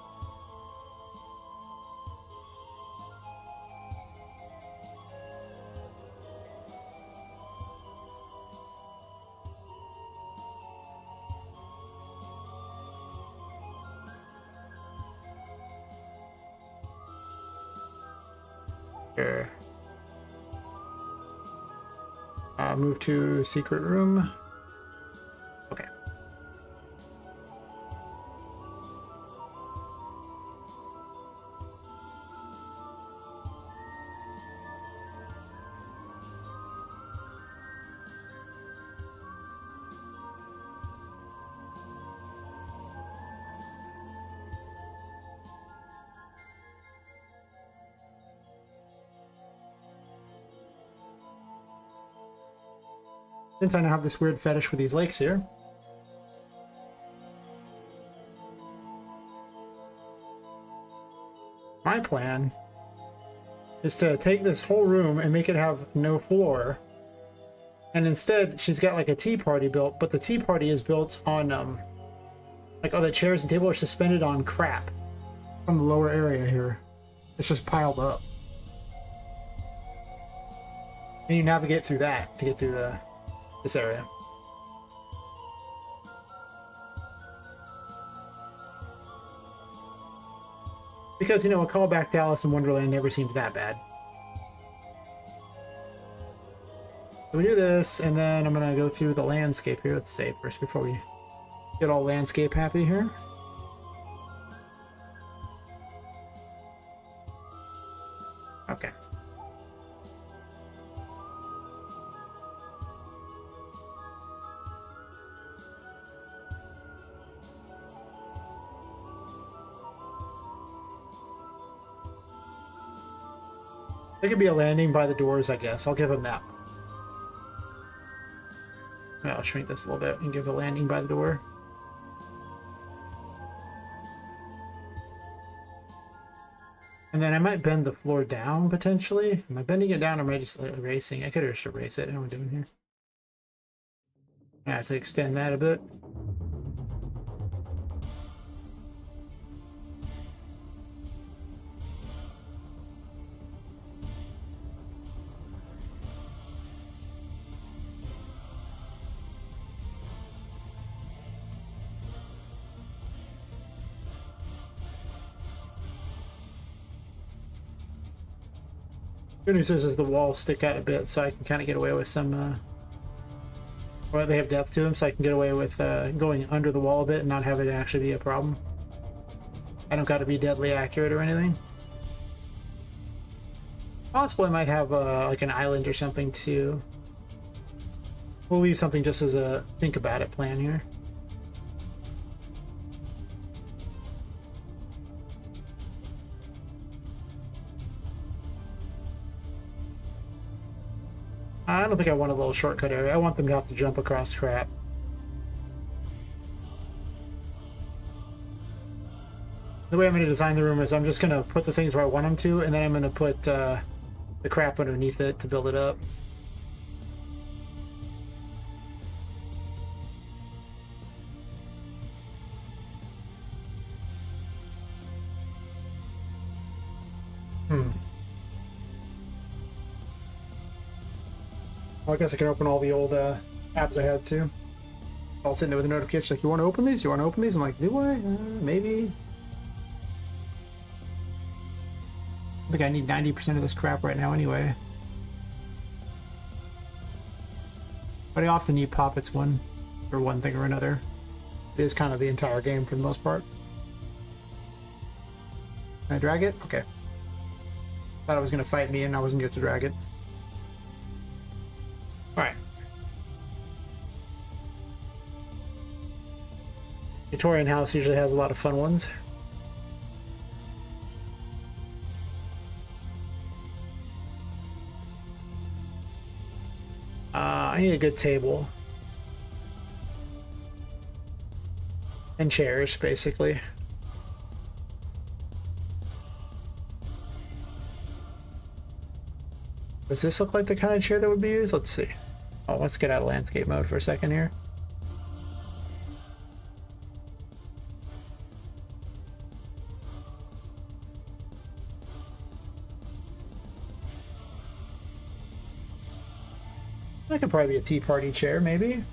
Here. Move to secret room. Okay. Since I now have this weird fetish with these lakes here. My plan is to take this whole room and make it have no floor. And instead, she's got like a tea party built, but the tea party is built on, like all the chairs and tables are suspended on crap from the lower area here. It's just piled up. And you navigate through that to get through the This area. Because, you know, a callback to Alice in Wonderland never seems that bad. So we do this, and then I'm gonna go through the landscape here. Let's save first before we get all landscape happy here. Okay. There could be a landing by the doors, I guess. I'll give him that. I'll shrink this a little bit and give a landing by the door. And then I might bend the floor down, potentially. Am I bending it down or am I just erasing? I could just erase it. I know what I'm doing here. I have to extend that a bit. Good news is the walls stick out a bit, so I can kind of get away with some, well, they have depth to them, so I can get away with going under the wall a bit and not have it actually be a problem. I don't got to be deadly accurate or anything. Possibly I might have like an island or something too. We'll leave something just as a think about it plan here. I don't think I want a little shortcut area. I want them to have to jump across crap. The way I'm going to design the room is I'm just going to put the things where I want them to, and then I'm going to put the crap underneath it to build it up. Well, I guess I can open all the old tabs I had too. All sitting there with a notification like, you want to open these? You want to open these? I'm like, do I? Maybe. I think I need 90% of this crap right now anyway. But I often need Poppets one for one thing or another. It is kind of the entire game for the most part. Can I drag it? Okay. Thought it was going to fight me and I wasn't going to drag it. Alright. Victorian house usually has a lot of fun ones. I need a good table. And chairs, basically. Does this look like the kind of chair that would be used? Let's see. Oh, let's get out of landscape mode for a second here. That could probably be a tea party chair, maybe.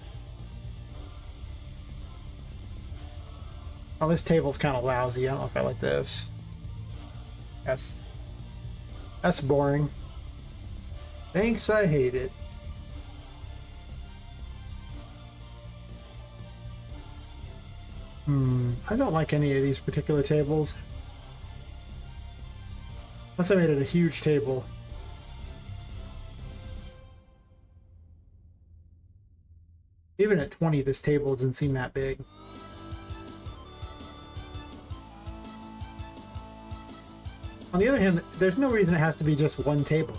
Oh, this table's kind of lousy. I don't know if I like this. That's boring. Thanks, I hate it. I don't like any of these particular tables. Unless I made it a huge table. Even at 20, this table doesn't seem that big. On the other hand, there's no reason it has to be just one table.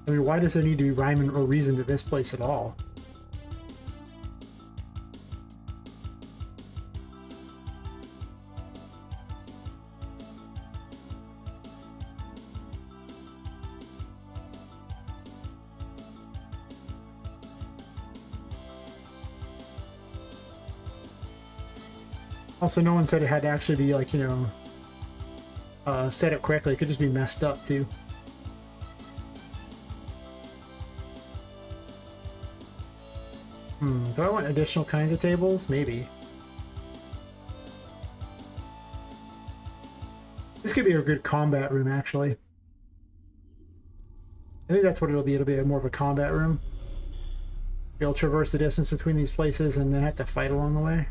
I mean, why does there need to be rhyme or reason to this place at all? Also, no one said it had to actually be like, you know, set it correctly. It could just be messed up too. Do I want additional kinds of tables? Maybe. This could be a good combat room, actually. I think that's what it'll be. It'll be more of a combat room. You'll traverse the distance between these places and then have to fight along the way.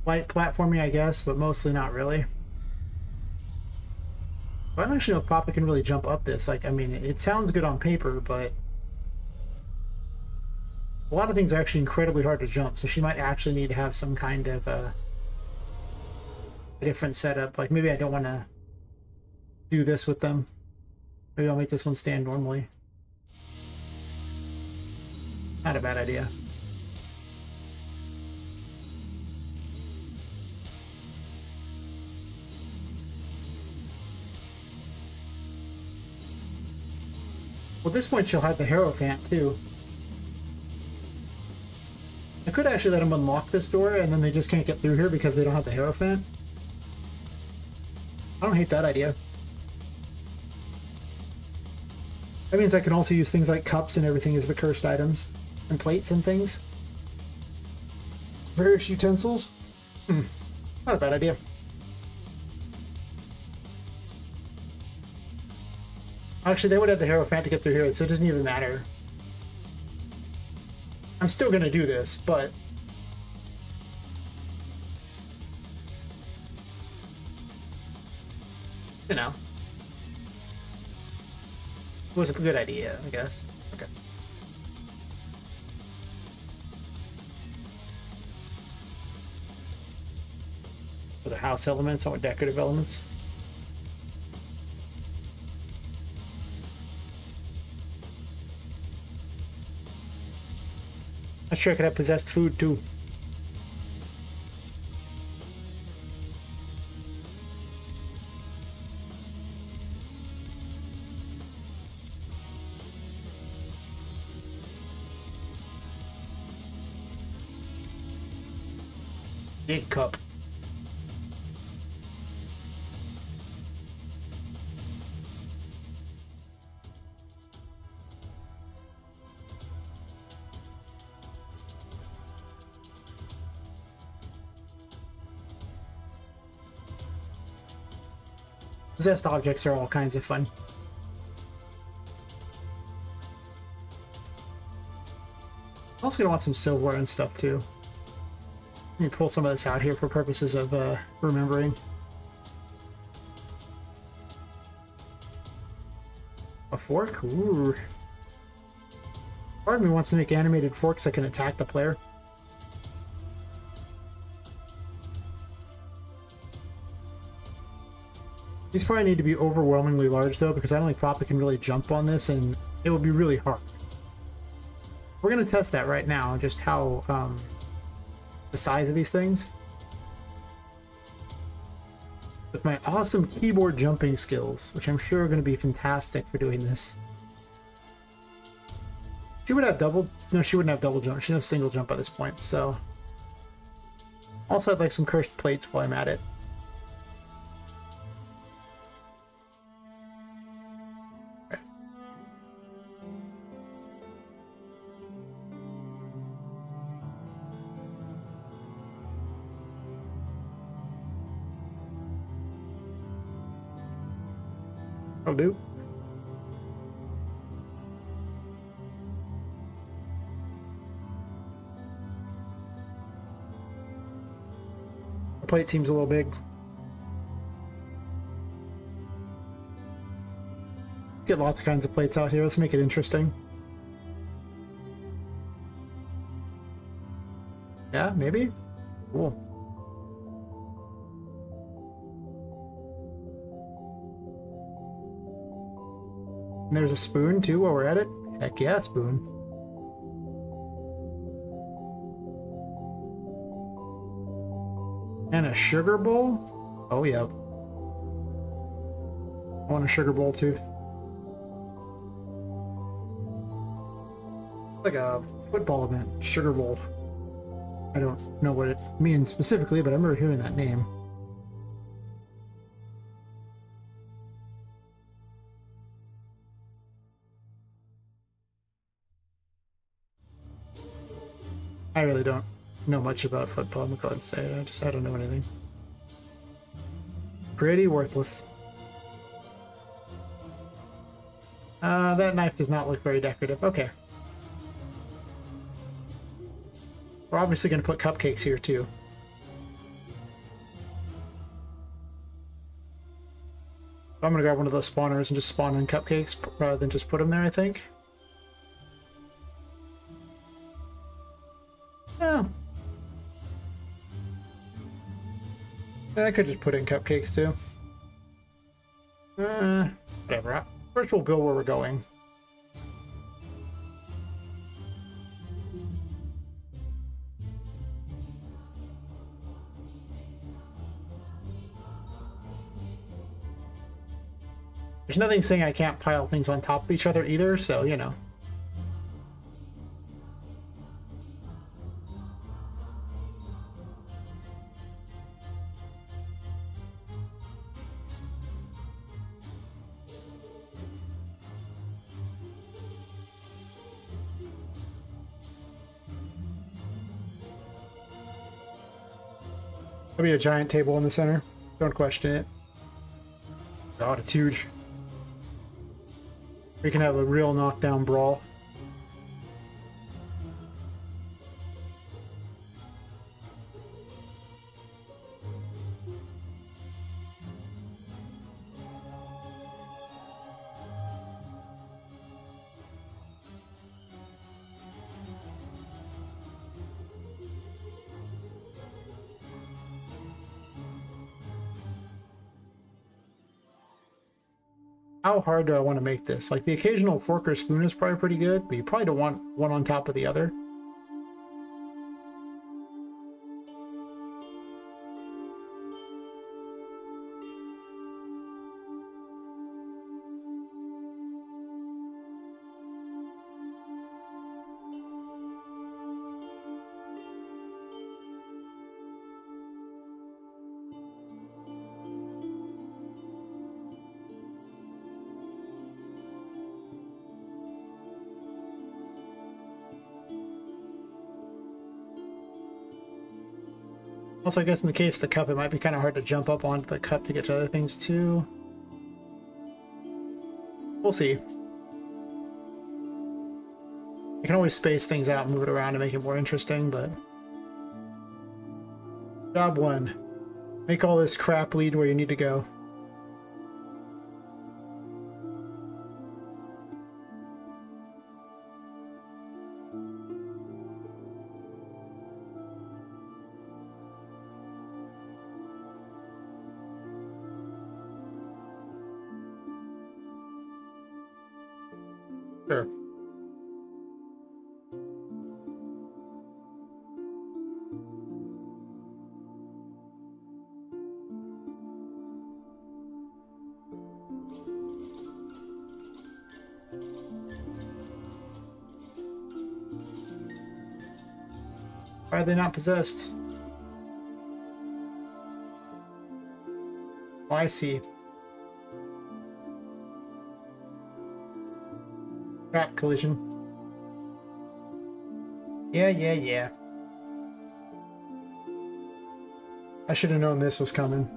Light platforming, I guess, but mostly not really. I don't actually know if Poppet can really jump up this. Like, I mean, it sounds good on paper, but a lot of things are actually incredibly hard to jump, so she might actually need to have some kind of a different setup. Like, maybe I don't want to do this with them. Maybe I'll make this one stand normally. Not a bad idea. Well, at this point, she'll have the Hierophant, too. I could actually let them unlock this door, and then they just can't get through here because they don't have the Hierophant. I don't hate that idea. That means I can also use things like cups and everything as the cursed items. And plates and things. Various utensils. Not a bad idea. Actually, they would have the Hierophant to get through here, so it doesn't even matter. I'm still gonna do this, but you know, it was a good idea, I guess. Okay. Other house elements, all decorative elements. I'm sure I could have possessed food too. Big cup. Possessed objects are all kinds of fun. I'm also gonna want some silverware and stuff too. Let me pull some of this out here for purposes of remembering. A fork? Ooh. Part of me wants to make animated forks that can attack the player. These probably need to be overwhelmingly large though, because I don't think Poppet can really jump on this and it will be really hard. We're going to test that right now, just how the size of these things. With my awesome keyboard jumping skills, which I'm sure are going to be fantastic for doing this. She would have double... No, she wouldn't have double jump. She has single jump at this point, so... Also, I'd like some cursed plates while I'm at it. I'll do. The plate seems a little big. Get lots of kinds of plates out here. Let's make it interesting. Yeah, maybe? Cool. And there's a spoon too while we're at it. Heck yeah, spoon. And a sugar bowl? Oh, yeah. I want a sugar bowl too. Like a football event, Sugar Bowl. I don't know what it means specifically, but I remember hearing that name. I really don't know much about football, I'm going to say. I don't know anything. Pretty worthless. That knife does not look very decorative. Okay. We're obviously going to put cupcakes here, too. I'm going to grab one of those spawners and just spawn in cupcakes rather than just put them there, I think. Yeah. I could just put in cupcakes, too. Whatever. First we'll build where we're going. There's nothing saying I can't pile things on top of each other either, so, you know. There'll be a giant table in the center. Don't question it. God, it's huge. We can have a real knockdown brawl. How hard do I want to make this? Like, the occasional fork or spoon is probably pretty good, but you probably don't want one on top of the other. Also, I guess in the case of the cup, it might be kind of hard to jump up onto the cup to get to other things too. We'll see. You can always space things out and move it around to make it more interesting, but... Job 1. Make all this crap lead where you need to go. Sure. Why are they not possessed? Oh, I see. Crap, collision. Yeah. I should have known this was coming.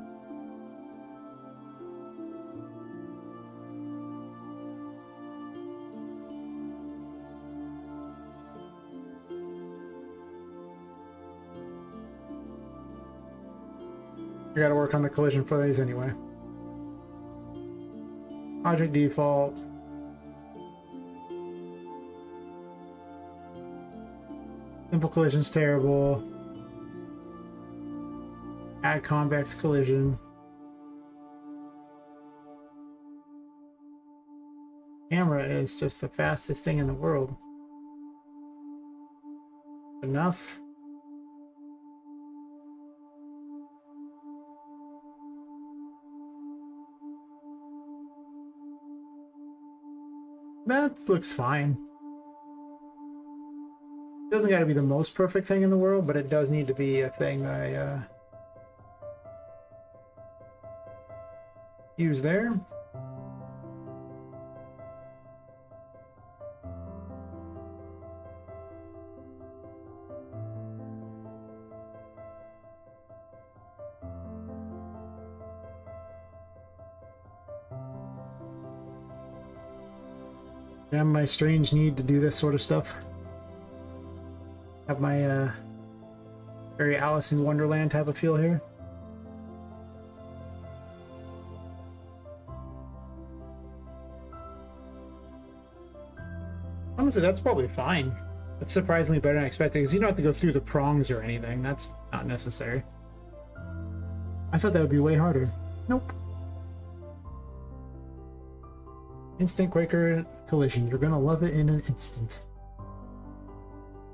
We gotta work on the collision for these anyway. Object default. Simple collision's terrible. Add convex collision. Camera is just the fastest thing in the world. Enough. That looks fine. doesn't got to be the most perfect thing in the world, but it does need to be a thing I use there. Damn my strange need to do this sort of stuff. Have my very Alice in Wonderland type of feel here. Honestly, that's probably fine. That's surprisingly better than I expected, because you don't have to go through the prongs or anything. That's not necessary. I thought that would be way harder. Nope. Instant Quaker collision. You're gonna love it in an instant.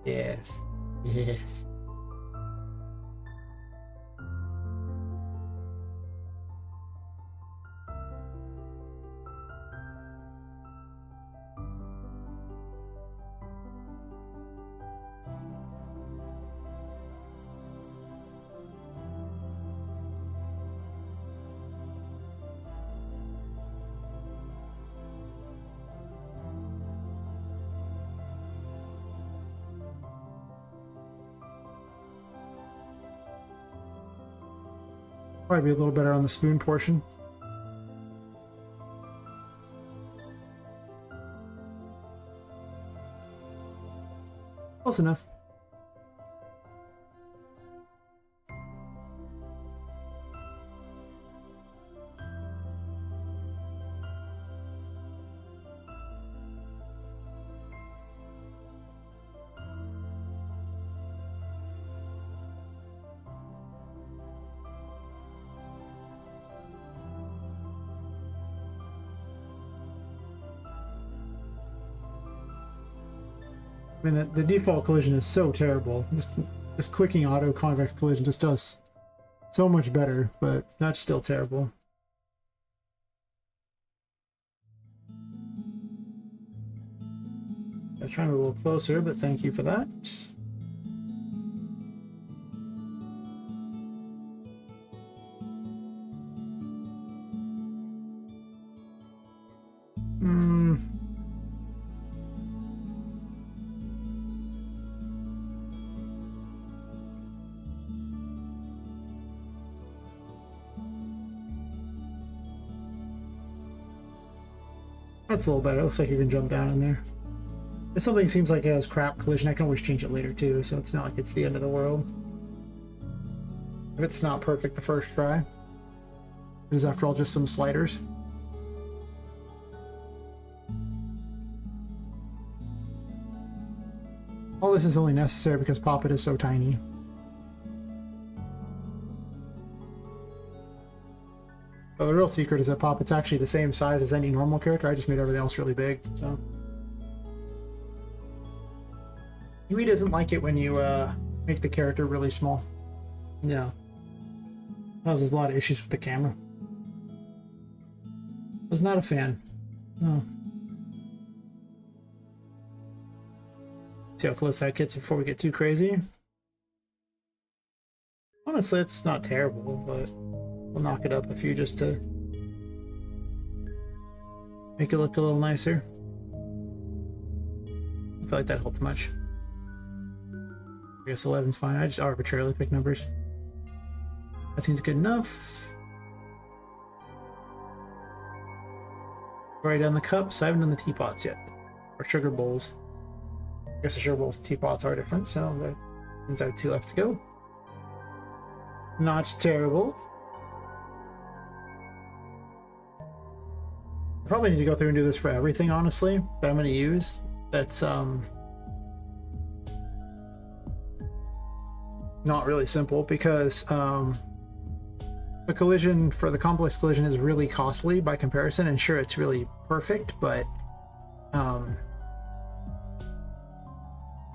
Yes. Yes. Probably be a little better on the spoon portion. Close enough. I mean, the default collision is so terrible. Just clicking auto convex collision just does so much better, but that's still terrible. I'm trying to move a little closer, but thank you for that. That's a little better. It looks like you can jump down in there. If something seems like it has crap collision, I can always change it later too, so it's not like it's the end of the world. If it's not perfect the first try, it is after all just some sliders. All this is only necessary because Poppet is so tiny. But the real secret is that Poppet's actually the same size as any normal character. I just made everything else really big, so. Yui doesn't like it when you make the character really small. No. Causes a lot of issues with the camera. Was not a fan. No. See how close that gets before we get too crazy. Honestly, it's not terrible, but we'll knock it up a few just to make it look a little nicer. I feel like that helped much. I guess 11's fine. I just arbitrarily pick numbers. That seems good enough. Already done the cups. I haven't done the teapots yet. Or sugar bowls. I guess the sugar bowls and teapots are different, so that means I have 2 left to go. Not terrible. I probably need to go through and do this for everything, honestly, that I'm going to use. That's not really simple, because the collision for the complex collision is really costly by comparison, and sure, it's really perfect, but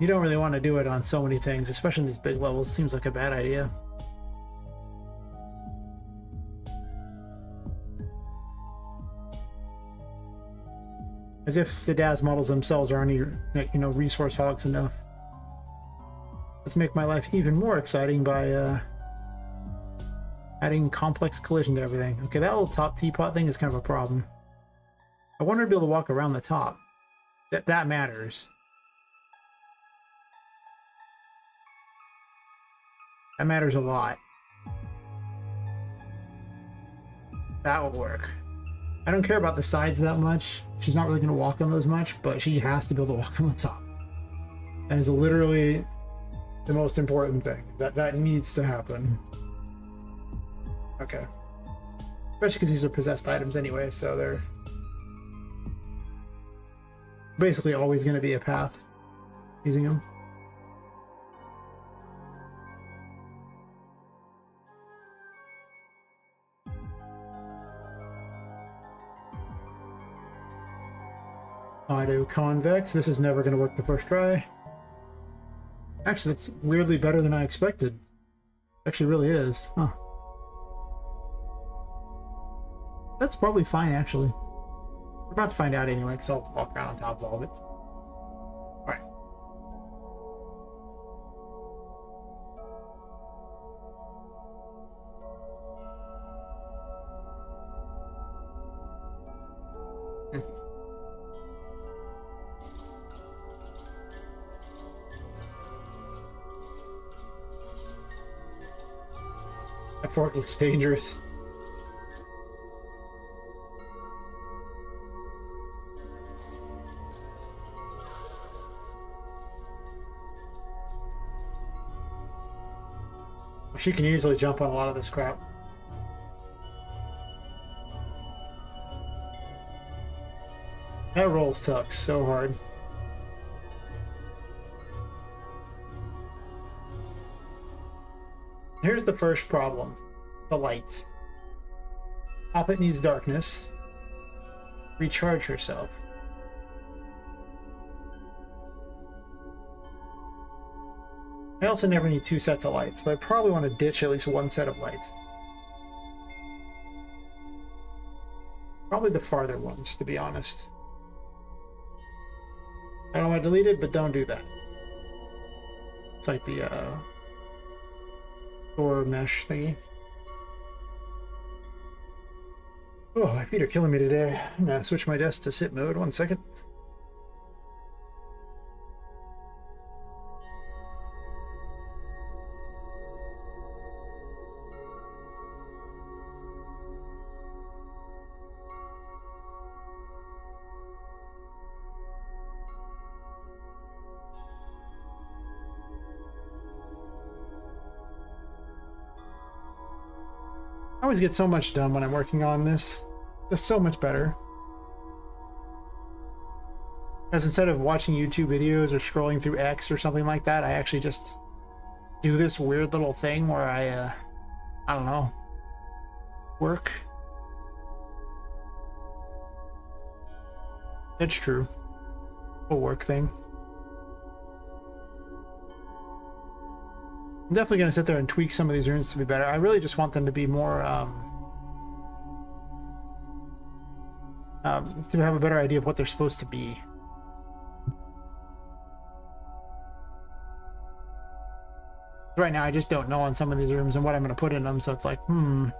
you don't really want to do it on so many things, especially in these big levels. It seems like a bad idea. As if the DAS models themselves are any, you know, resource hogs enough. Let's make my life even more exciting by adding complex collision to everything. Okay, that little top teapot thing is kind of a problem. I want her to be able to walk around the top. That matters. That matters a lot. That will work. I don't care about the sides that much. She's not really going to walk on those much, but she has to be able to walk on the top. That is literally the most important thing. That needs to happen. Okay. Especially because these are possessed items anyway, so they're basically always going to be a path using them. Auto convex. This is never going to work the first try. Actually, that's weirdly better than I expected. Actually, really is. Huh. That's probably fine, actually. We're about to find out anyway, because I'll walk around on top of all of it. Alright. That fort looks dangerous. She can easily jump on a lot of this crap. That rolls tucks so hard. Here's the first problem. The lights. Poppet needs darkness. Recharge herself. I also never need 2 sets of lights, so I probably want to ditch at least 1 set of lights. Probably the farther ones, to be honest. I don't want to delete it, but don't do that. It's like the door mesh thingy. Oh, my feet are killing me today. I'm gonna switch my desk to sit mode. 1 second. I always get so much done when I'm working on this. Just so much better. Because instead of watching YouTube videos or scrolling through X or something like that, I actually just do this weird little thing where I don't know, work. That's true. A work thing. I'm definitely going to sit there and tweak some of these runes to be better. I really just want them to be more, to have a better idea of what they're supposed to be. Right now, I just don't know on some of these rooms and what I'm going to put in them, so it's like, I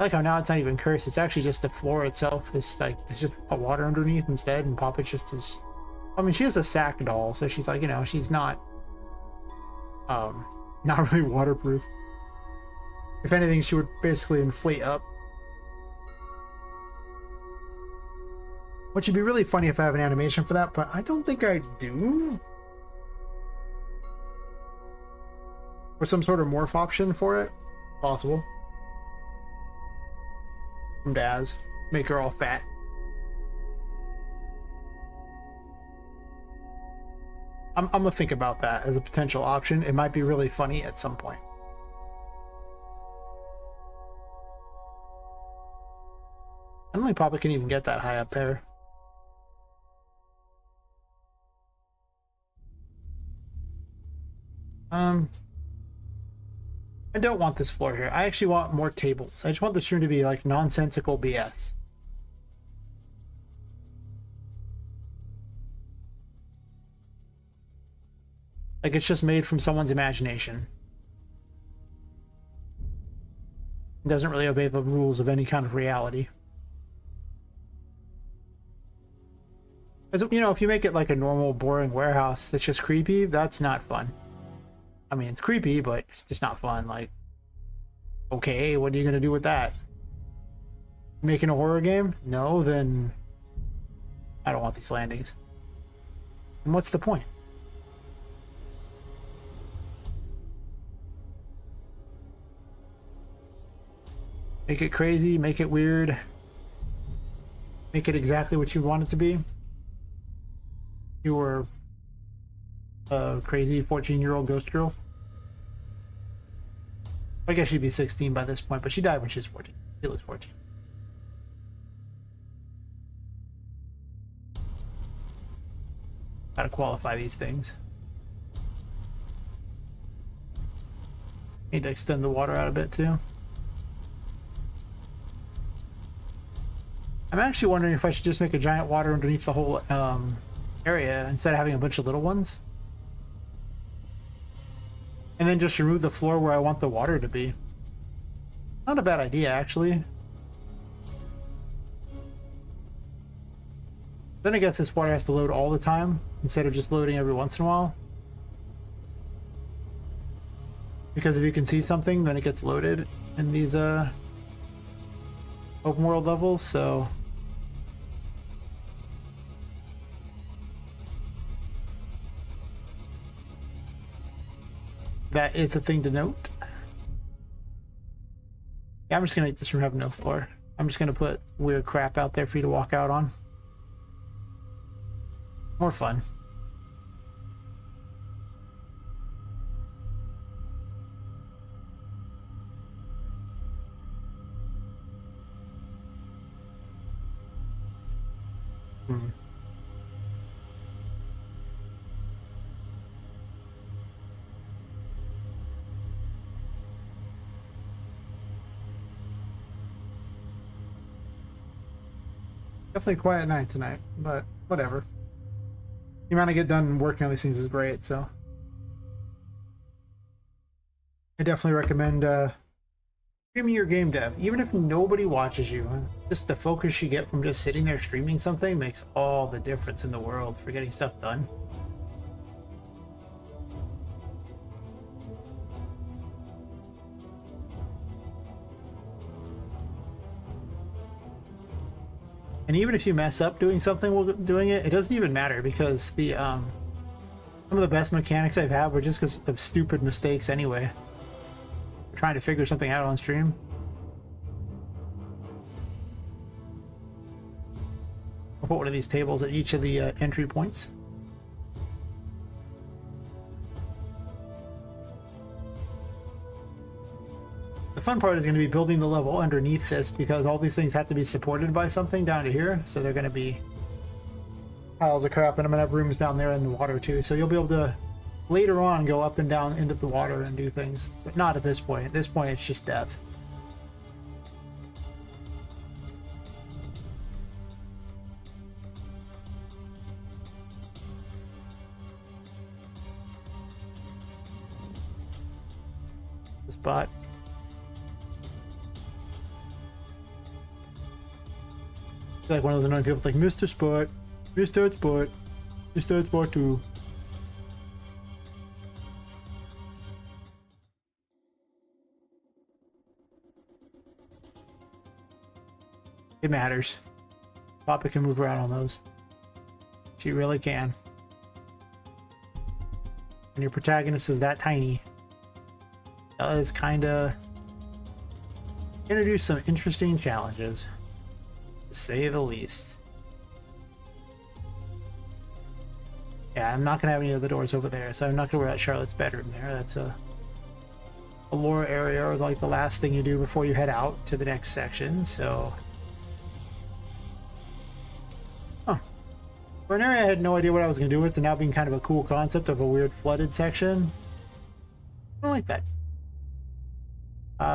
like how now it's not even cursed. It's actually just the floor itself. It's like, there's just a water underneath instead, and Poppet's just is... I mean, she is a sack doll, so she's like, you know, she's not really waterproof. If anything, she would basically inflate up. Which would be really funny if I have an animation for that, but I don't think I do. Or some sort of morph option for it. Possible. From Daz. Make her all fat. I'm gonna think about that as a potential option. It might be really funny at some point. I don't think Papa can even get that high up there. I don't want this floor here. I actually want more tables. I just want this room to be like nonsensical BS. Like it's just made from someone's imagination. It doesn't really obey the rules of any kind of reality. As you know, if you make it like a normal, boring warehouse that's just creepy, that's not fun. I mean, it's creepy, but it's just not fun. Like, okay, what are you gonna do with that? Making a horror game? No, then I don't want these landings. And what's the point? Make it crazy, make it weird, make it exactly what you want it to be. You were a crazy 14-year-old ghost girl. I guess she'd be 16 by this point, but she died when she was 14. She looks 14. Gotta qualify these things. Need to extend the water out a bit too. I'm actually wondering if I should just make a giant water underneath the whole area instead of having a bunch of little ones. And then just remove the floor where I want the water to be. Not a bad idea, actually. Then I guess this water has to load all the time instead of just loading every once in a while. Because if you can see something, then it gets loaded in these open world levels, so that is a thing to note. Yeah, I'm just gonna make this room have no floor. I'm just gonna put weird crap out there for you to walk out on. More fun. Definitely a quiet night tonight, but whatever. The amount I get done working on these things is great, so I definitely recommend streaming your game dev. Even if nobody watches you, just the focus you get from just sitting there streaming something makes all the difference in the world for getting stuff done. And even if you mess up doing something while doing it, it doesn't even matter because the some of the best mechanics I've had were just because of stupid mistakes anyway. Trying to figure something out on stream. I'll put one of these tables at each of the entry points. The fun part is going to be building the level underneath this because all these things have to be supported by something down to here. So they're going to be piles of crap, and I'm going to have rooms down there in the water too. So you'll be able to later on go up and down into the water and do things, but not at this point. At this point, it's just death. The spot. Like one of those annoying people, it's like Mr. Spot, Mr. Spot, Mr. Spot 2. It matters. Poppet can move around on those. She really can. And your protagonist is that tiny. That is kinda introduce some interesting challenges, to say the least. Yeah, I'm not gonna have any of the doors over there, so I'm not gonna worry about Charlotte's bedroom there. That's a lore area, or like the last thing you do before you head out to the next section, so. Huh. For an area I had no idea what I was gonna do with, and now being kind of a cool concept of a weird flooded section. I don't like that.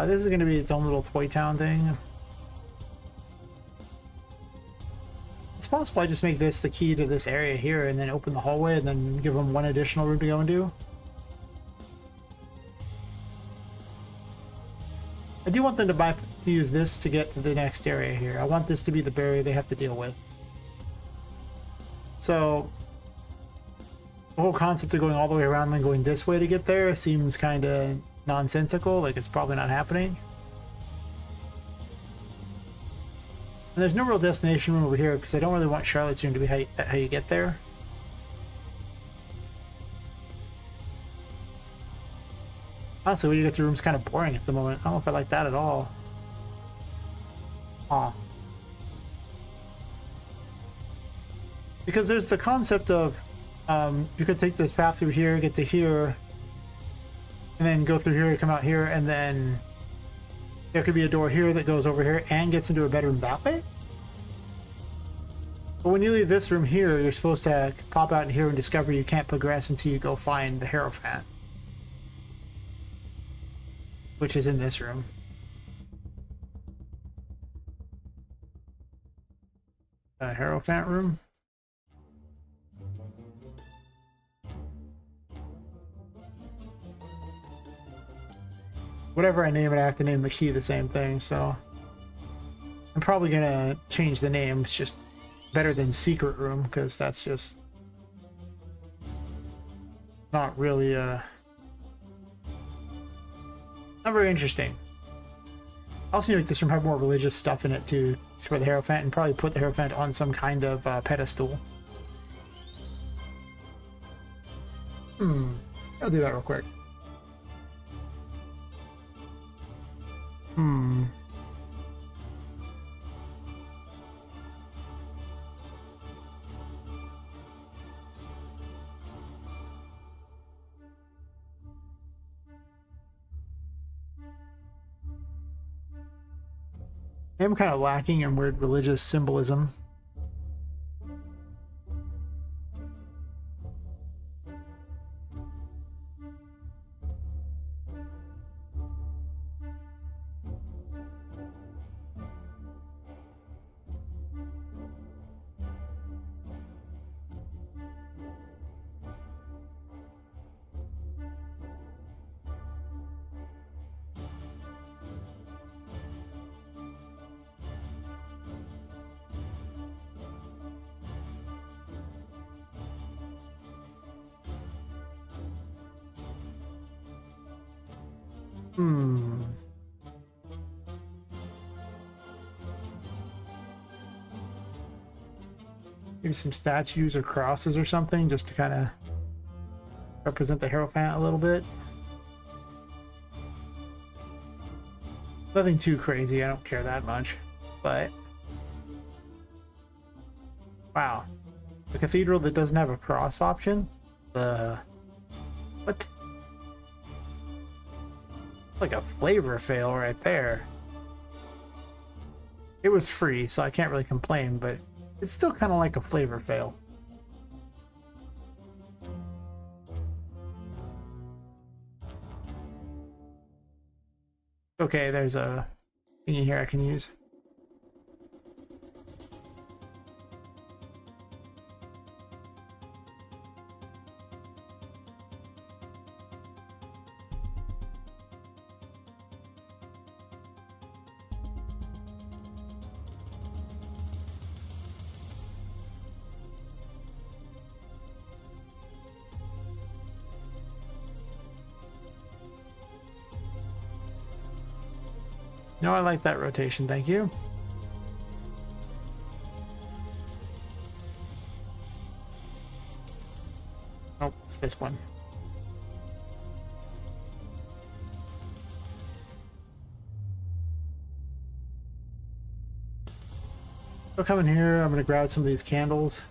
This is gonna be its own little toy town thing. It's possible I just make this the key to this area here and then open the hallway and then give them one additional room to go into. I do want them to use this to get to the next area here. I want this to be the barrier they have to deal with. So the whole concept of going all the way around and then going this way to get there seems kind of nonsensical. Like, it's probably not happening. And there's no real destination room over here because I don't really want Charlotte's room to be how you get there. Honestly, when you get to room's kind of boring at the moment. I don't know if I like that at all. Aw. Because there's the concept of you could take this path through here, get to here, and then go through here, come out here, and then there could be a door here that goes over here and gets into a bedroom that way. But when you leave this room here, you're supposed to pop out in here and discover you can't progress until you go find the Hierophant, which is in this room. The Hierophant room. Whatever I name it, I have to name the key the same thing, so I'm probably gonna change the name. It's just better than Secret Room, because that's just not really not very interesting. I also need to make this room have more religious stuff in it too, for the Hierophant, and probably put the Hierophant on some kind of pedestal. I'll do that real quick. I'm kind of lacking in weird religious symbolism. Maybe some statues or crosses or something, just to kind of represent the Hierophant a little bit. Nothing too crazy, I don't care that much, but wow. The cathedral that doesn't have a cross option? What? Like a flavor fail right there. It was free, so I can't really complain, but it's still kind of like a flavor fail. Okay, there's a thingy here I can use. No, I like that rotation, thank you. Oh, it's this one. I'll come in here, I'm gonna grab some of these candles.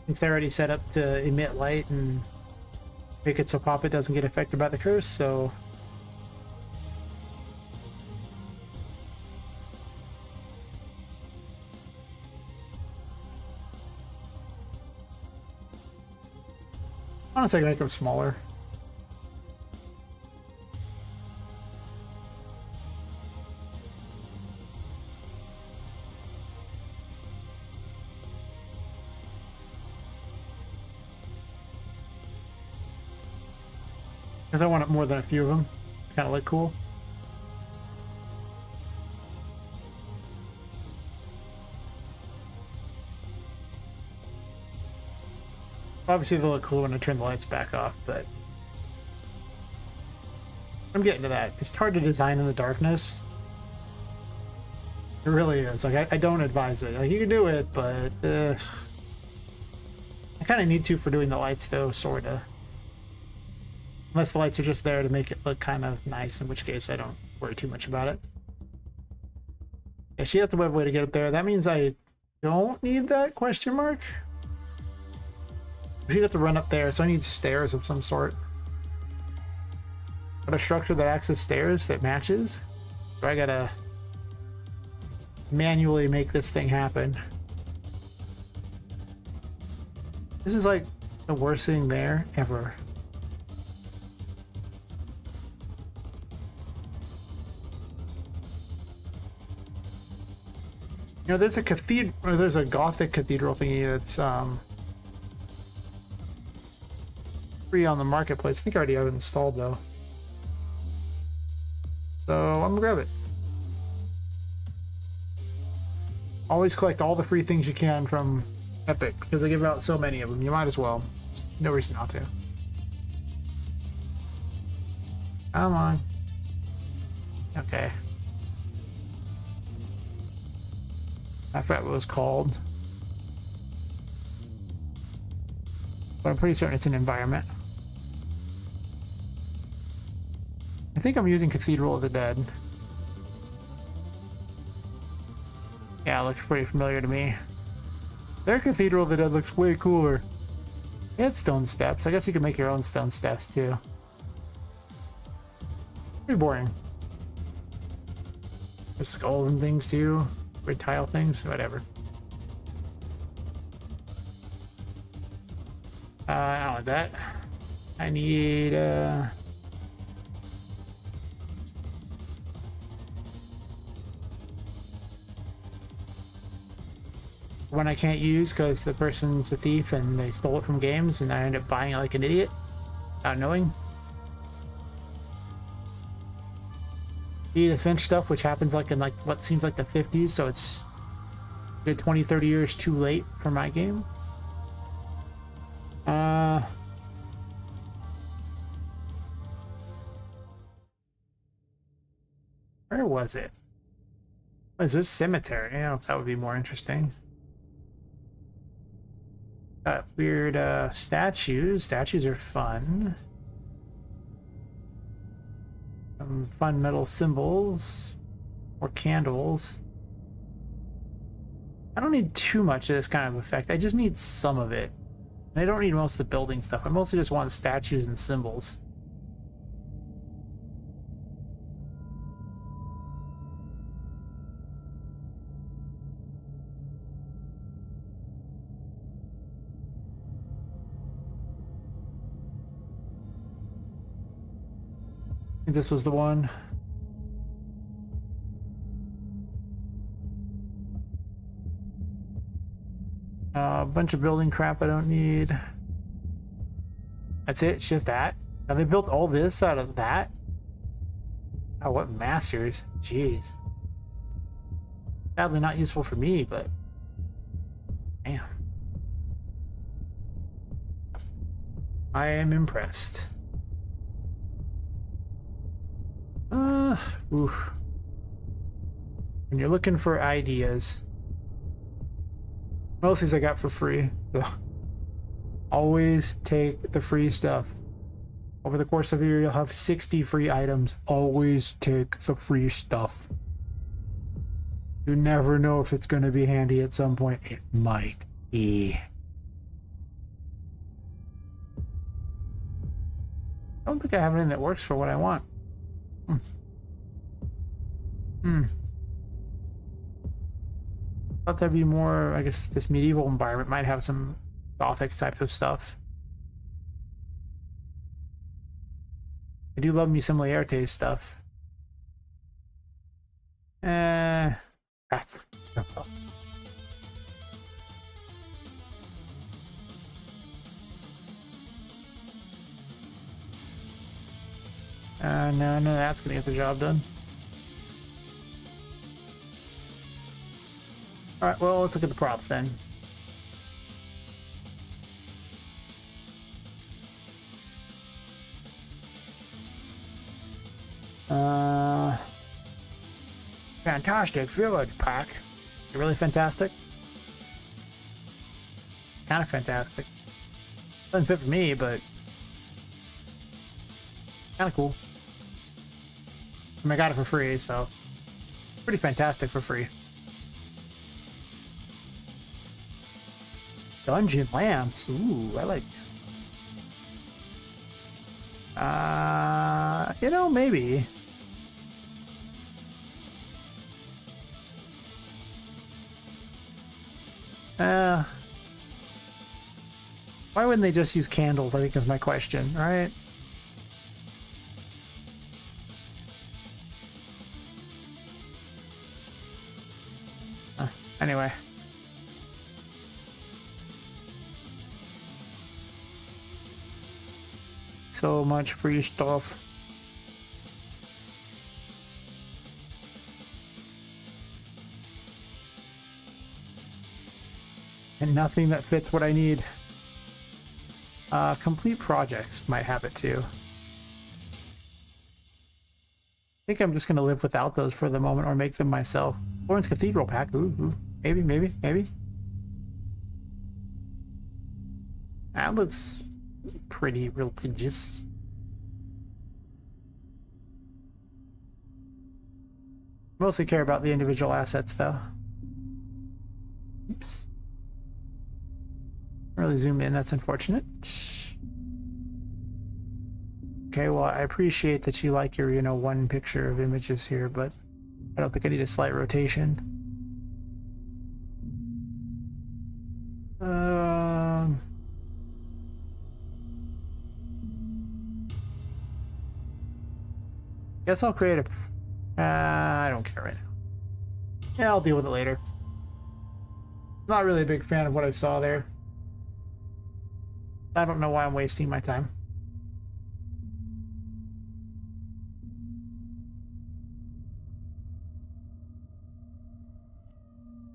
Since they're already set up to emit light and make it so Poppet doesn't get affected by the curse, so honestly I can make them smaller. Because I want it more than a few of them. Kind of look cool. Obviously they'll look cool when I turn the lights back off, but I'm getting to that. It's hard to design in the darkness. It really is. Like, I don't advise it. Like, you can do it, but I kind of need to for doing the lights, though, sort of. Unless the lights are just there to make it look kind of nice, in which case I don't worry too much about it. Yeah, she has the web way to get up there. That means I don't need that question mark. She'd have to run up there, so I need stairs of some sort. But a structure that acts as stairs that matches? So I gotta manually make this thing happen. This is like the worst thing there ever. You know, there's a cathedral, or there's a Gothic cathedral thingy that's free on the marketplace. I think I already have it installed though. So I'm gonna grab it. Always collect all the free things you can from Epic because they give out so many of them. You might as well. Just no reason not to. Come on. Okay. I forgot what it was called. But I'm pretty certain it's an environment. I think I'm using Cathedral of the Dead. Yeah, it looks pretty familiar to me. Their Cathedral of the Dead looks way cooler. It's stone steps. I guess you can make your own stone steps too. Pretty boring. There's skulls and things too. Weird tile things, whatever. I don't want that. I need one I can't use because the person's a thief and they stole it from games and I end up buying it like an idiot without knowing. The Finch stuff, which happens like in like what seems like the 50s, so it's good 20-30 years too late for my game. Where was it? What is this cemetery? I don't know if that would be more interesting. Got weird statues. Statues are fun. Some fun metal symbols or candles. I don't need too much of this kind of effect. I just need some of it. And I don't need most of the building stuff. I mostly just want statues and symbols. I think this was the one. A bunch of building crap I don't need. That's it? It's just that? Now they built all this out of that? Oh, what masters? Jeez. Sadly not useful for me, but... Damn. I am impressed. Oof. When you're looking for ideas, most of these I got for free. So always take the free stuff. Over the course of a year, you'll have 60 free items. Always take the free stuff. You never know if it's going to be handy at some point. It might be. I don't think I have anything that works for what I want. Thought there'd be more. I guess this medieval environment might have some Gothic type of stuff. I do love me some Laerte stuff. Rats. No, that's gonna get the job done. Alright, well, let's look at the props then. Fantastic village pack. Really fantastic? Kind of fantastic. Doesn't fit for me, but kind of cool. I mean, I got it for free, so pretty fantastic for free. Dungeon lamps. Ooh, I like. You know, maybe. Why wouldn't they just use candles, I think is my question, right? Anyway. So much free stuff. And nothing that fits what I need. Complete projects might have it too. I think I'm just going to live without those for the moment or make them myself. Florence Cathedral pack. Ooh. Maybe. That looks pretty religious. Mostly care about the individual assets though. Oops. Really zoom in, that's unfortunate. Okay, well, I appreciate that you like your, one picture of images here, but I don't think I need a slight rotation. Guess I'll create a... I don't care right now. Yeah, I'll deal with it later. Not really a big fan of what I saw there. I don't know why I'm wasting my time.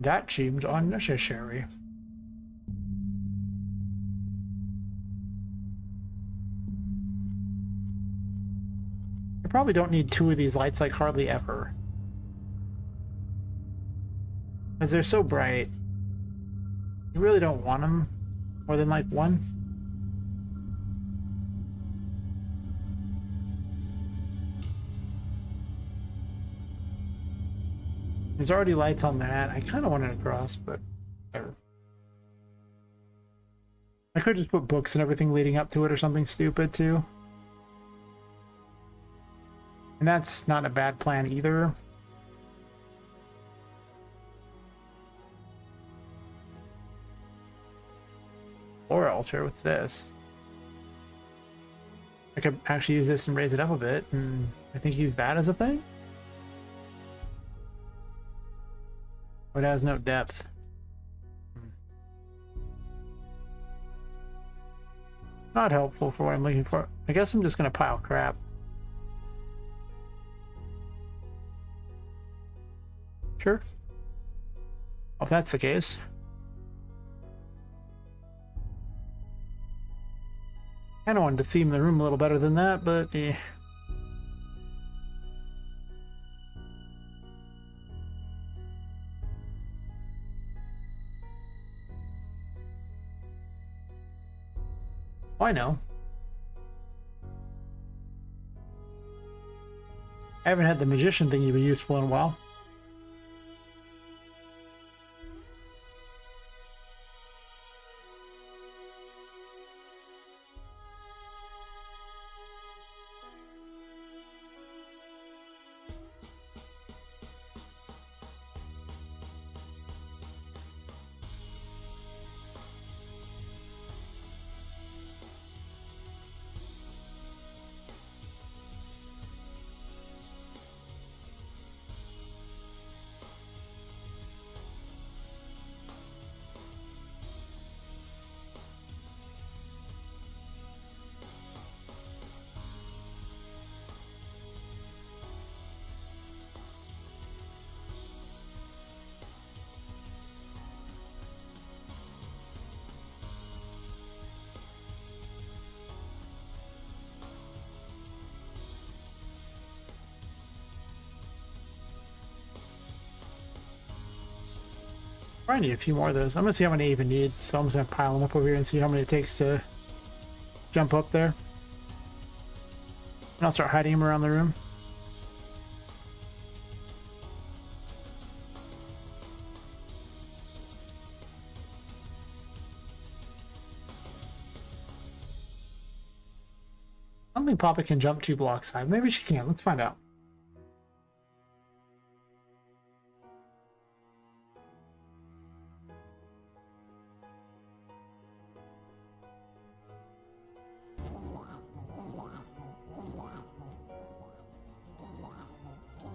That seems unnecessary. I probably don't need two of these lights like hardly ever. Because they're so bright. You really don't want them more than like one. There's already lights on that. I kind of wanted to cross, but whatever. I could just put books and everything leading up to it or something stupid too. And that's not a bad plan either. Or altar with this. I could actually use this and raise it up a bit, and I think use that as a thing. But it has no depth. Not helpful for what I'm looking for. I guess I'm just gonna pile crap. Sure. Well, if that's the case. I wanted to theme the room a little better than that, but eh. I know. I haven't had the magician thing be useful in a while. Probably need a few more of those. I'm gonna see how many I even need, so I'm just gonna pile them up over here and see how many it takes to jump up there. And I'll start hiding them around the room. I don't think Poppet can jump 2 blocks high. Maybe she can. Let's find out.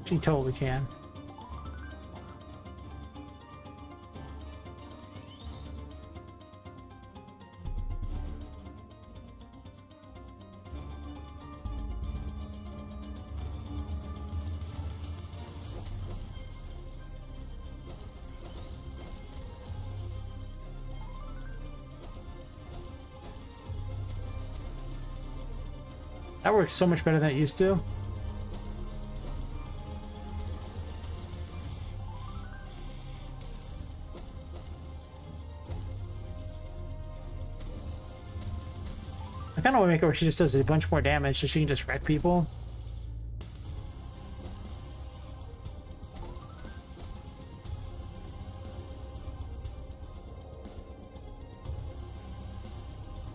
She totally can. That works so much better than it used to. I kind of want to make it where she just does a bunch more damage so she can just wreck people.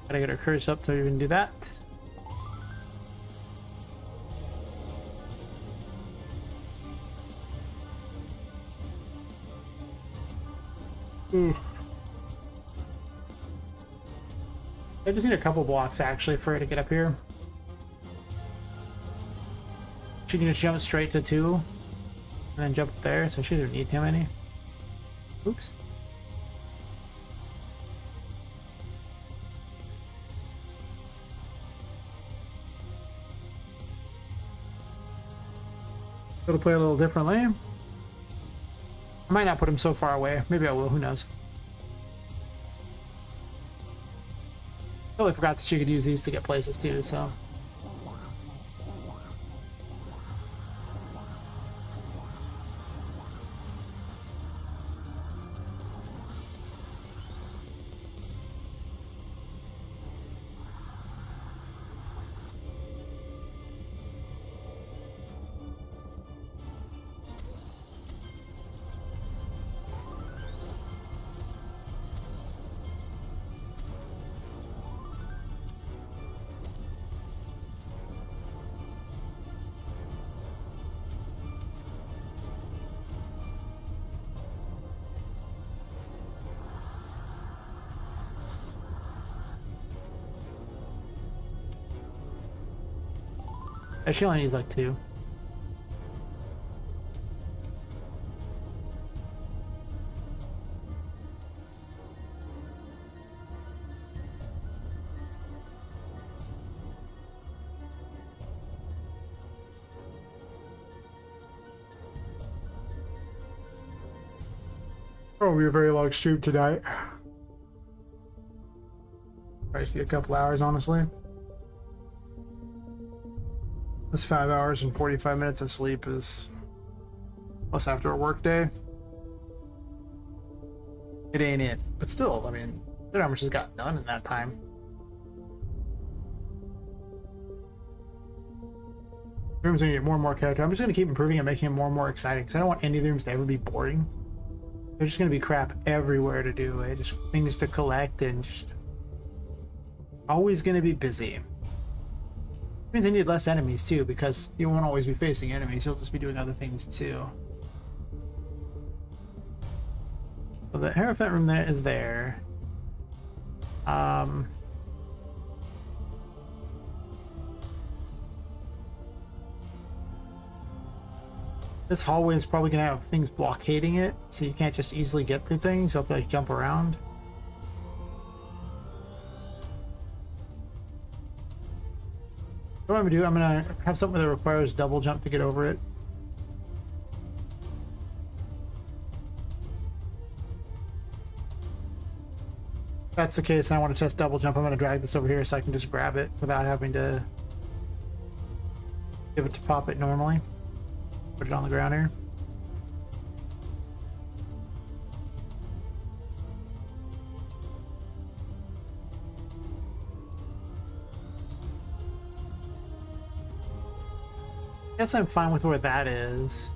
Gotta get her curse up to even do that. Oof. I just need a couple blocks actually for her to get up here. She can just jump straight to 2 and then jump up there, so she doesn't need him any. Oops. Go to play a little differently. I might not put him so far away. Maybe I will. Who knows? Totally forgot that she could use these to get places too, so. She only needs like 2. Probably a very long stream tonight. Probably just be a couple hours, honestly. This 5 hours and 45 minutes of sleep is plus after a work day. It ain't it. But still, I mean, look at how much has got done in that time. The room's gonna get more and more character. I'm just gonna keep improving and making it more and more exciting because I don't want any of the rooms to ever be boring. There's just gonna be crap everywhere to do. Just things to collect and just always gonna be busy. Means I need less enemies too, because you won't always be facing enemies, you'll just be doing other things too. So the Harlequin room there is there. This hallway is probably gonna have things blockading it, so you can't just easily get through things, you'll have to like jump around. What I'm gonna do, I'm gonna have something that requires double jump to get over it. If that's the case and I want to test double jump, I'm gonna drag this over here so I can just grab it without having to give it to Poppet normally. Put it on the ground here. Guess I'm fine with where that is.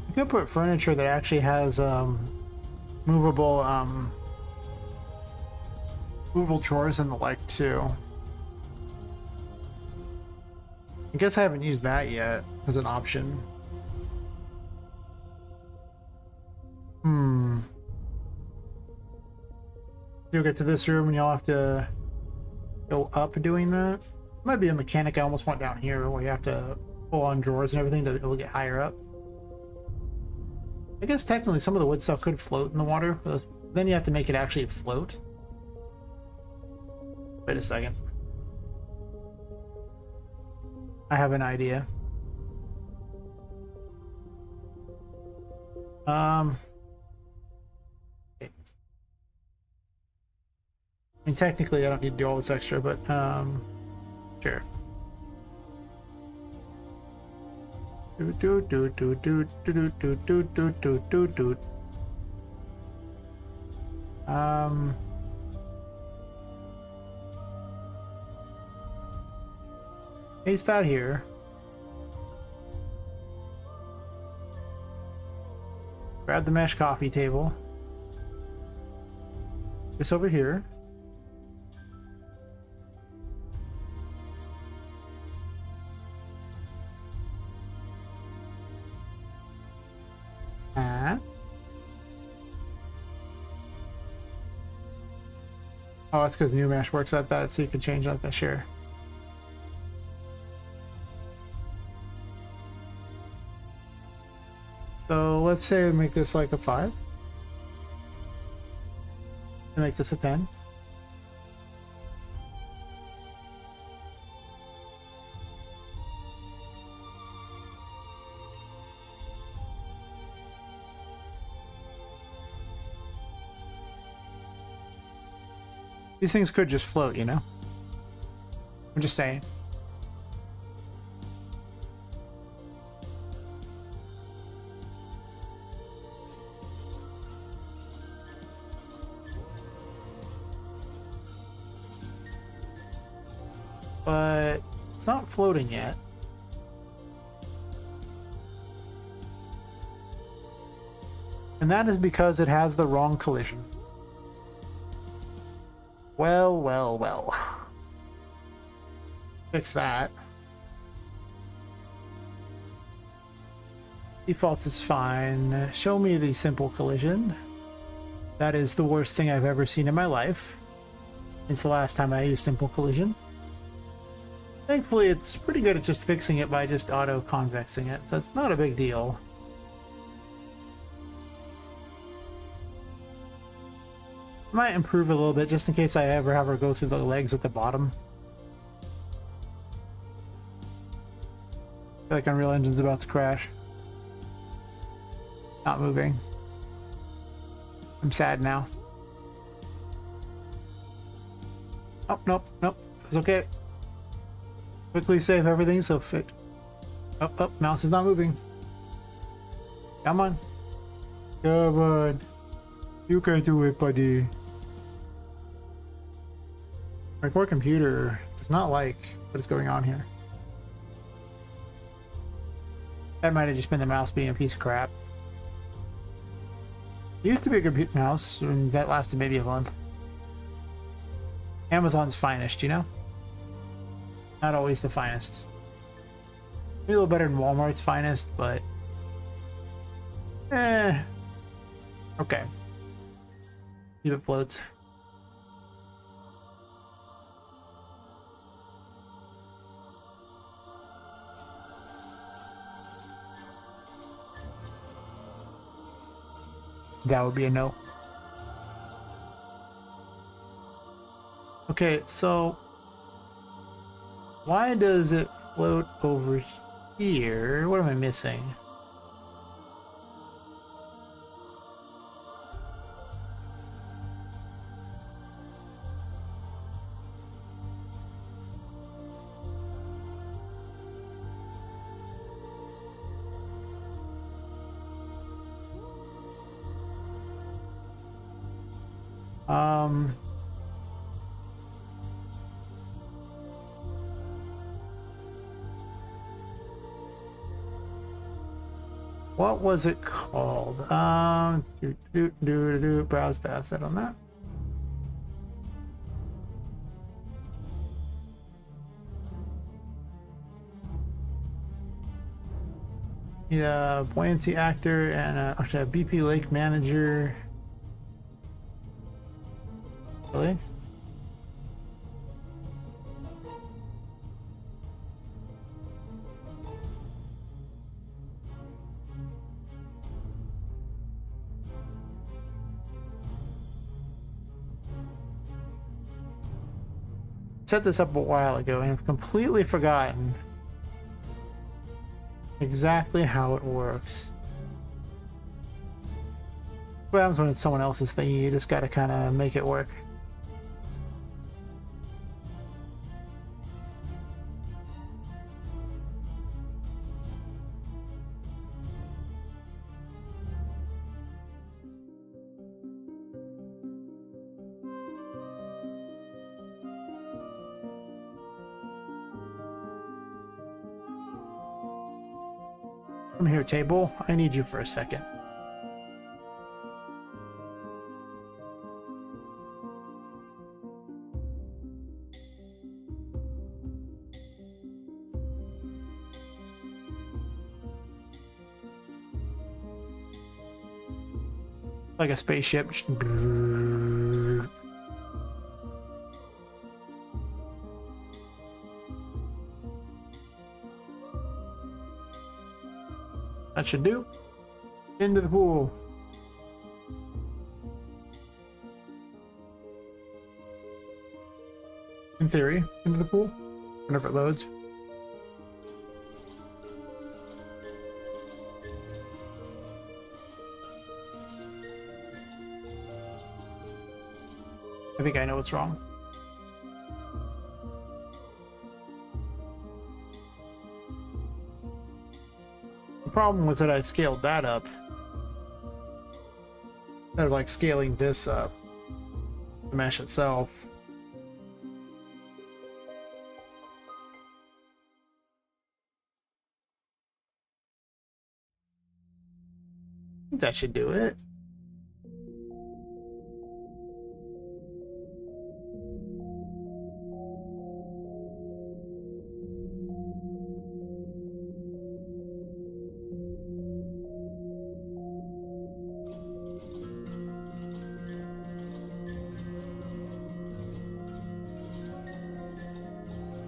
I could put furniture that actually has movable movable drawers and the like too. I guess I haven't used that yet as an option. You'll get to this room and you'll have to go up doing that. Might be a mechanic I almost want down here where you have to pull on drawers and everything to be able to get higher up. I guess technically some of the wood stuff could float in the water, but then you have to make it actually float. Wait a second. I have an idea. Okay. I mean, technically I don't need to do all this extra, but sure. Paste that here. Grab the mesh coffee table. This over here. Oh, that's because new mesh works at that, so you can change that, sure. So let's say we make this like a 5. And make this a 10. These things could just float, you know? I'm just saying. But it's not floating yet. And that is because it has the wrong collision. Well, well, well. Fix that. Defaults is fine. Show me the simple collision. That is the worst thing I've ever seen in my life. It's the last time I used simple collision. Thankfully, it's pretty good at just fixing it by just auto-convexing it, so it's not a big deal. Might improve a little bit just in case I ever have her go through the legs at the bottom. I feel like Unreal Engine's about to crash. Not moving. I'm sad now. Oh, nope, nope. It's okay. Quickly save everything so fit. Oh, oh, mouse is not moving. Come on. Come on. You can do it, buddy. My poor computer does not like what is going on here. That might have just been the mouse being a piece of crap. It used to be a good mouse, and that lasted maybe a month. Amazon's finest, you know? Not always the finest. Maybe a little better than Walmart's finest, but... okay. Keep it floats. That would be a no. Okay, so why does it float over here? What am I missing? Um, what was it called? Browse the asset on that. Yeah, buoyancy actor and actually a BP Lake manager. Really? Set this up a while ago and I've completely forgotten exactly how it works. What happens when it's someone else's thing? You just gotta kind of make it work. Come here, table. I need you for a second. Like a spaceship. That should do. Into the pool. In theory, into the pool. Whenever it loads. I think I know what's wrong. The problem was that I scaled that up instead of like scaling this up, the mesh itself. I think that should do it.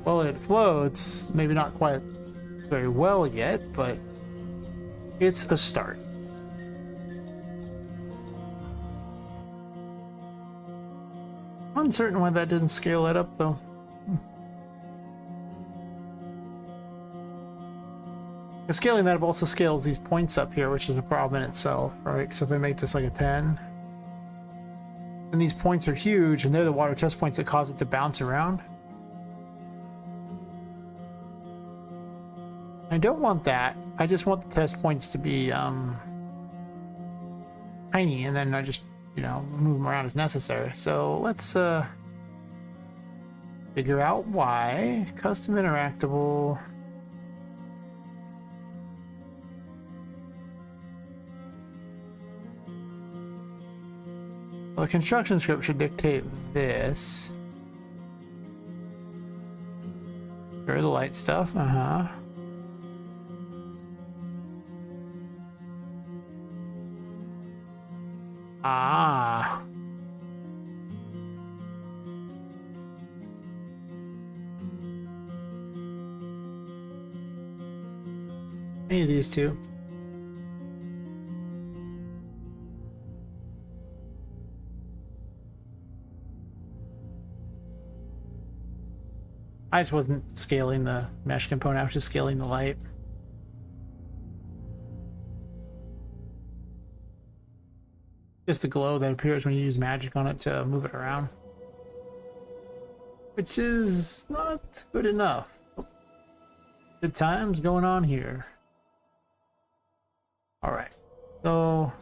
Well, it floats, maybe not quite very well yet, but it's a start. Uncertain why that didn't scale it up, though. Scaling that up also scales these points up here, which is a problem in itself, right? So if I make this like a 10, then these points are huge, and they're the water test points that cause it to bounce around. I don't want that. I just want the test points to be tiny, and then I just, you know, move them around as necessary. So let's figure out why. Custom interactable. Well, the construction script should dictate this. Sure, the light stuff. Ah. Any of these two. I just wasn't scaling the mesh component, I was just scaling the light. Just the glow that appears when you use magic on it to move it around. Which is not good enough. Good times going on here. Alright, so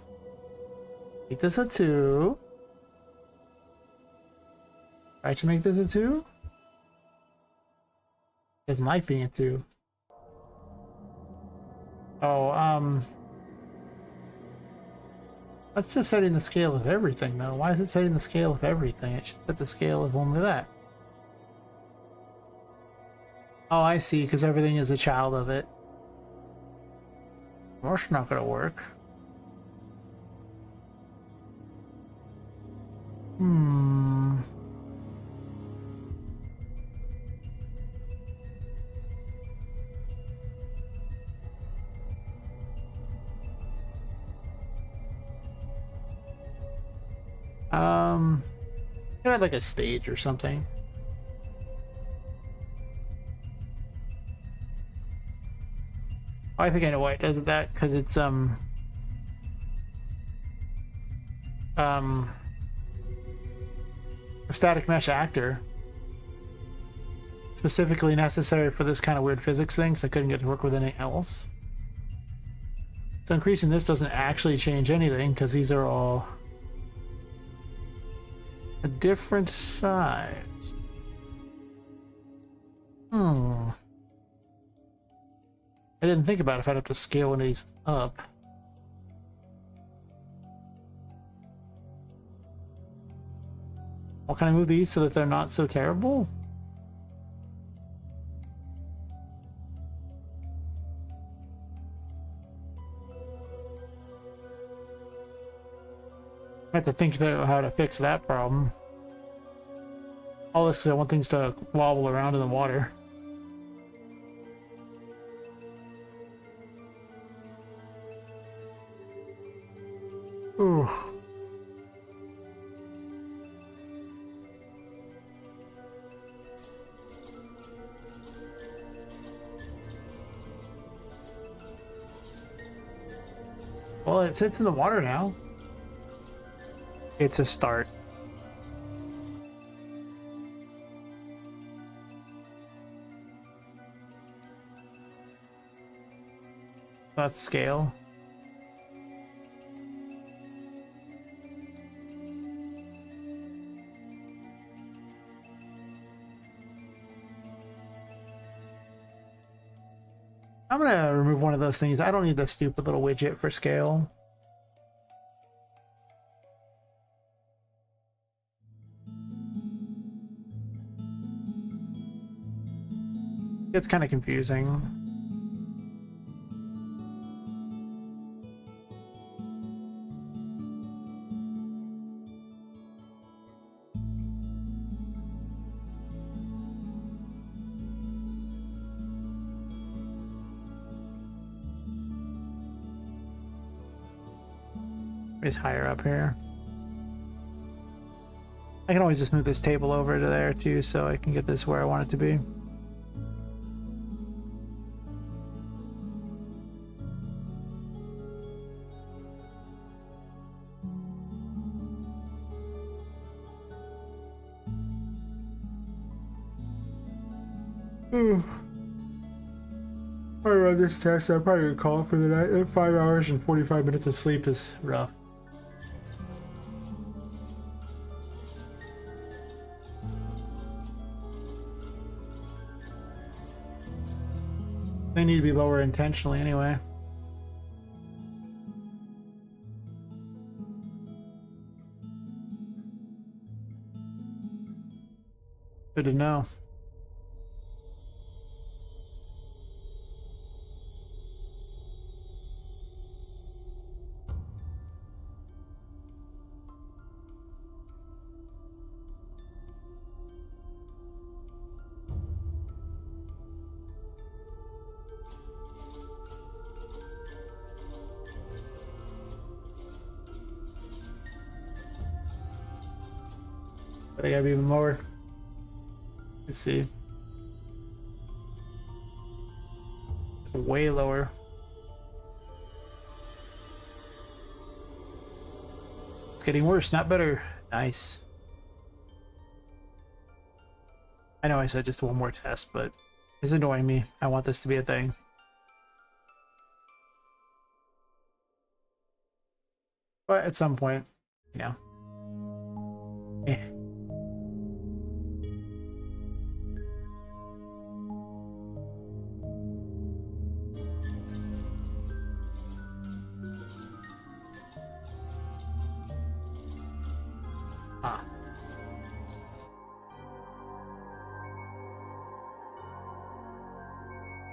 make this a 2. Try to make this a 2? Doesn't like being a 2. Oh, that's just setting the scale of everything, though. Why is it setting the scale of everything? It should set the scale of only that. Oh, I see, because everything is a child of it. More's not going to work. Hmm. Could have like a stage or something. I think I know why it does that, because it's a static mesh actor. Specifically necessary for this kind of weird physics thing, so I couldn't get to work with anything else. So increasing this doesn't actually change anything, because these are all a different size. I didn't think about if I'd have to scale one of these up. What can I move these so that they're not so terrible? I have to think about how to fix that problem. All this because I want things to wobble around in the water. Ooh. Well, it sits in the water now. It's a start. That's scale. I'm gonna remove one of those things. I don't need the stupid little widget for scale. It's kind of confusing. It's higher up here. I can always just move this table over to there too, so I can get this where I want it to be. I run this test, I'm probably gonna call it for the night. 5 hours and 45 minutes of sleep is rough. They need to be lower intentionally anyway. Good to know. But I gotta be even lower. Let's see. Way lower. It's getting worse, not better. Nice. I know I said just one more test, but it's annoying me. I want this to be a thing. But at some point, you know. Eh.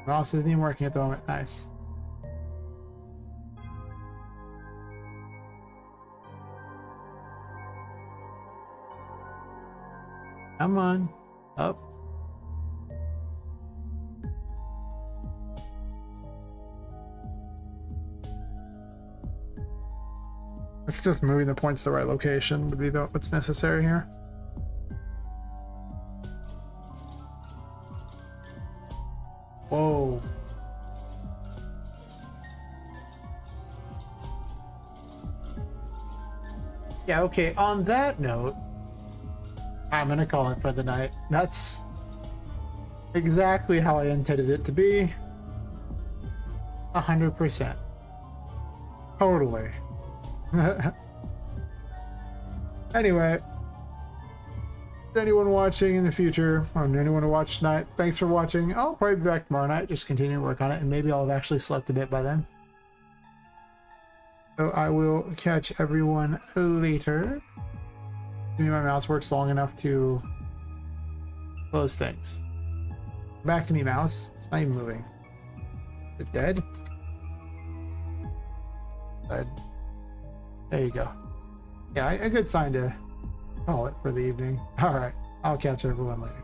Mouse isn't even working at the moment. Nice. Come on. Up. It's just moving the points to the right location would be what's necessary here. Whoa. Yeah, okay, on that note, I'm gonna call it for the night. That's exactly how I intended it to be. 100%. Totally. Anyway, anyone watching in the future, or anyone who watched tonight, thanks for watching. I'll probably be back tomorrow night, just continue to work on it, and maybe I'll have actually slept a bit by then. So I will catch everyone later. Maybe my mouse works long enough to close things. Back to me, mouse. It's not even moving. Is it dead? Dead. There you go. Yeah, a good sign to call it for the evening. All right, I'll catch everyone later.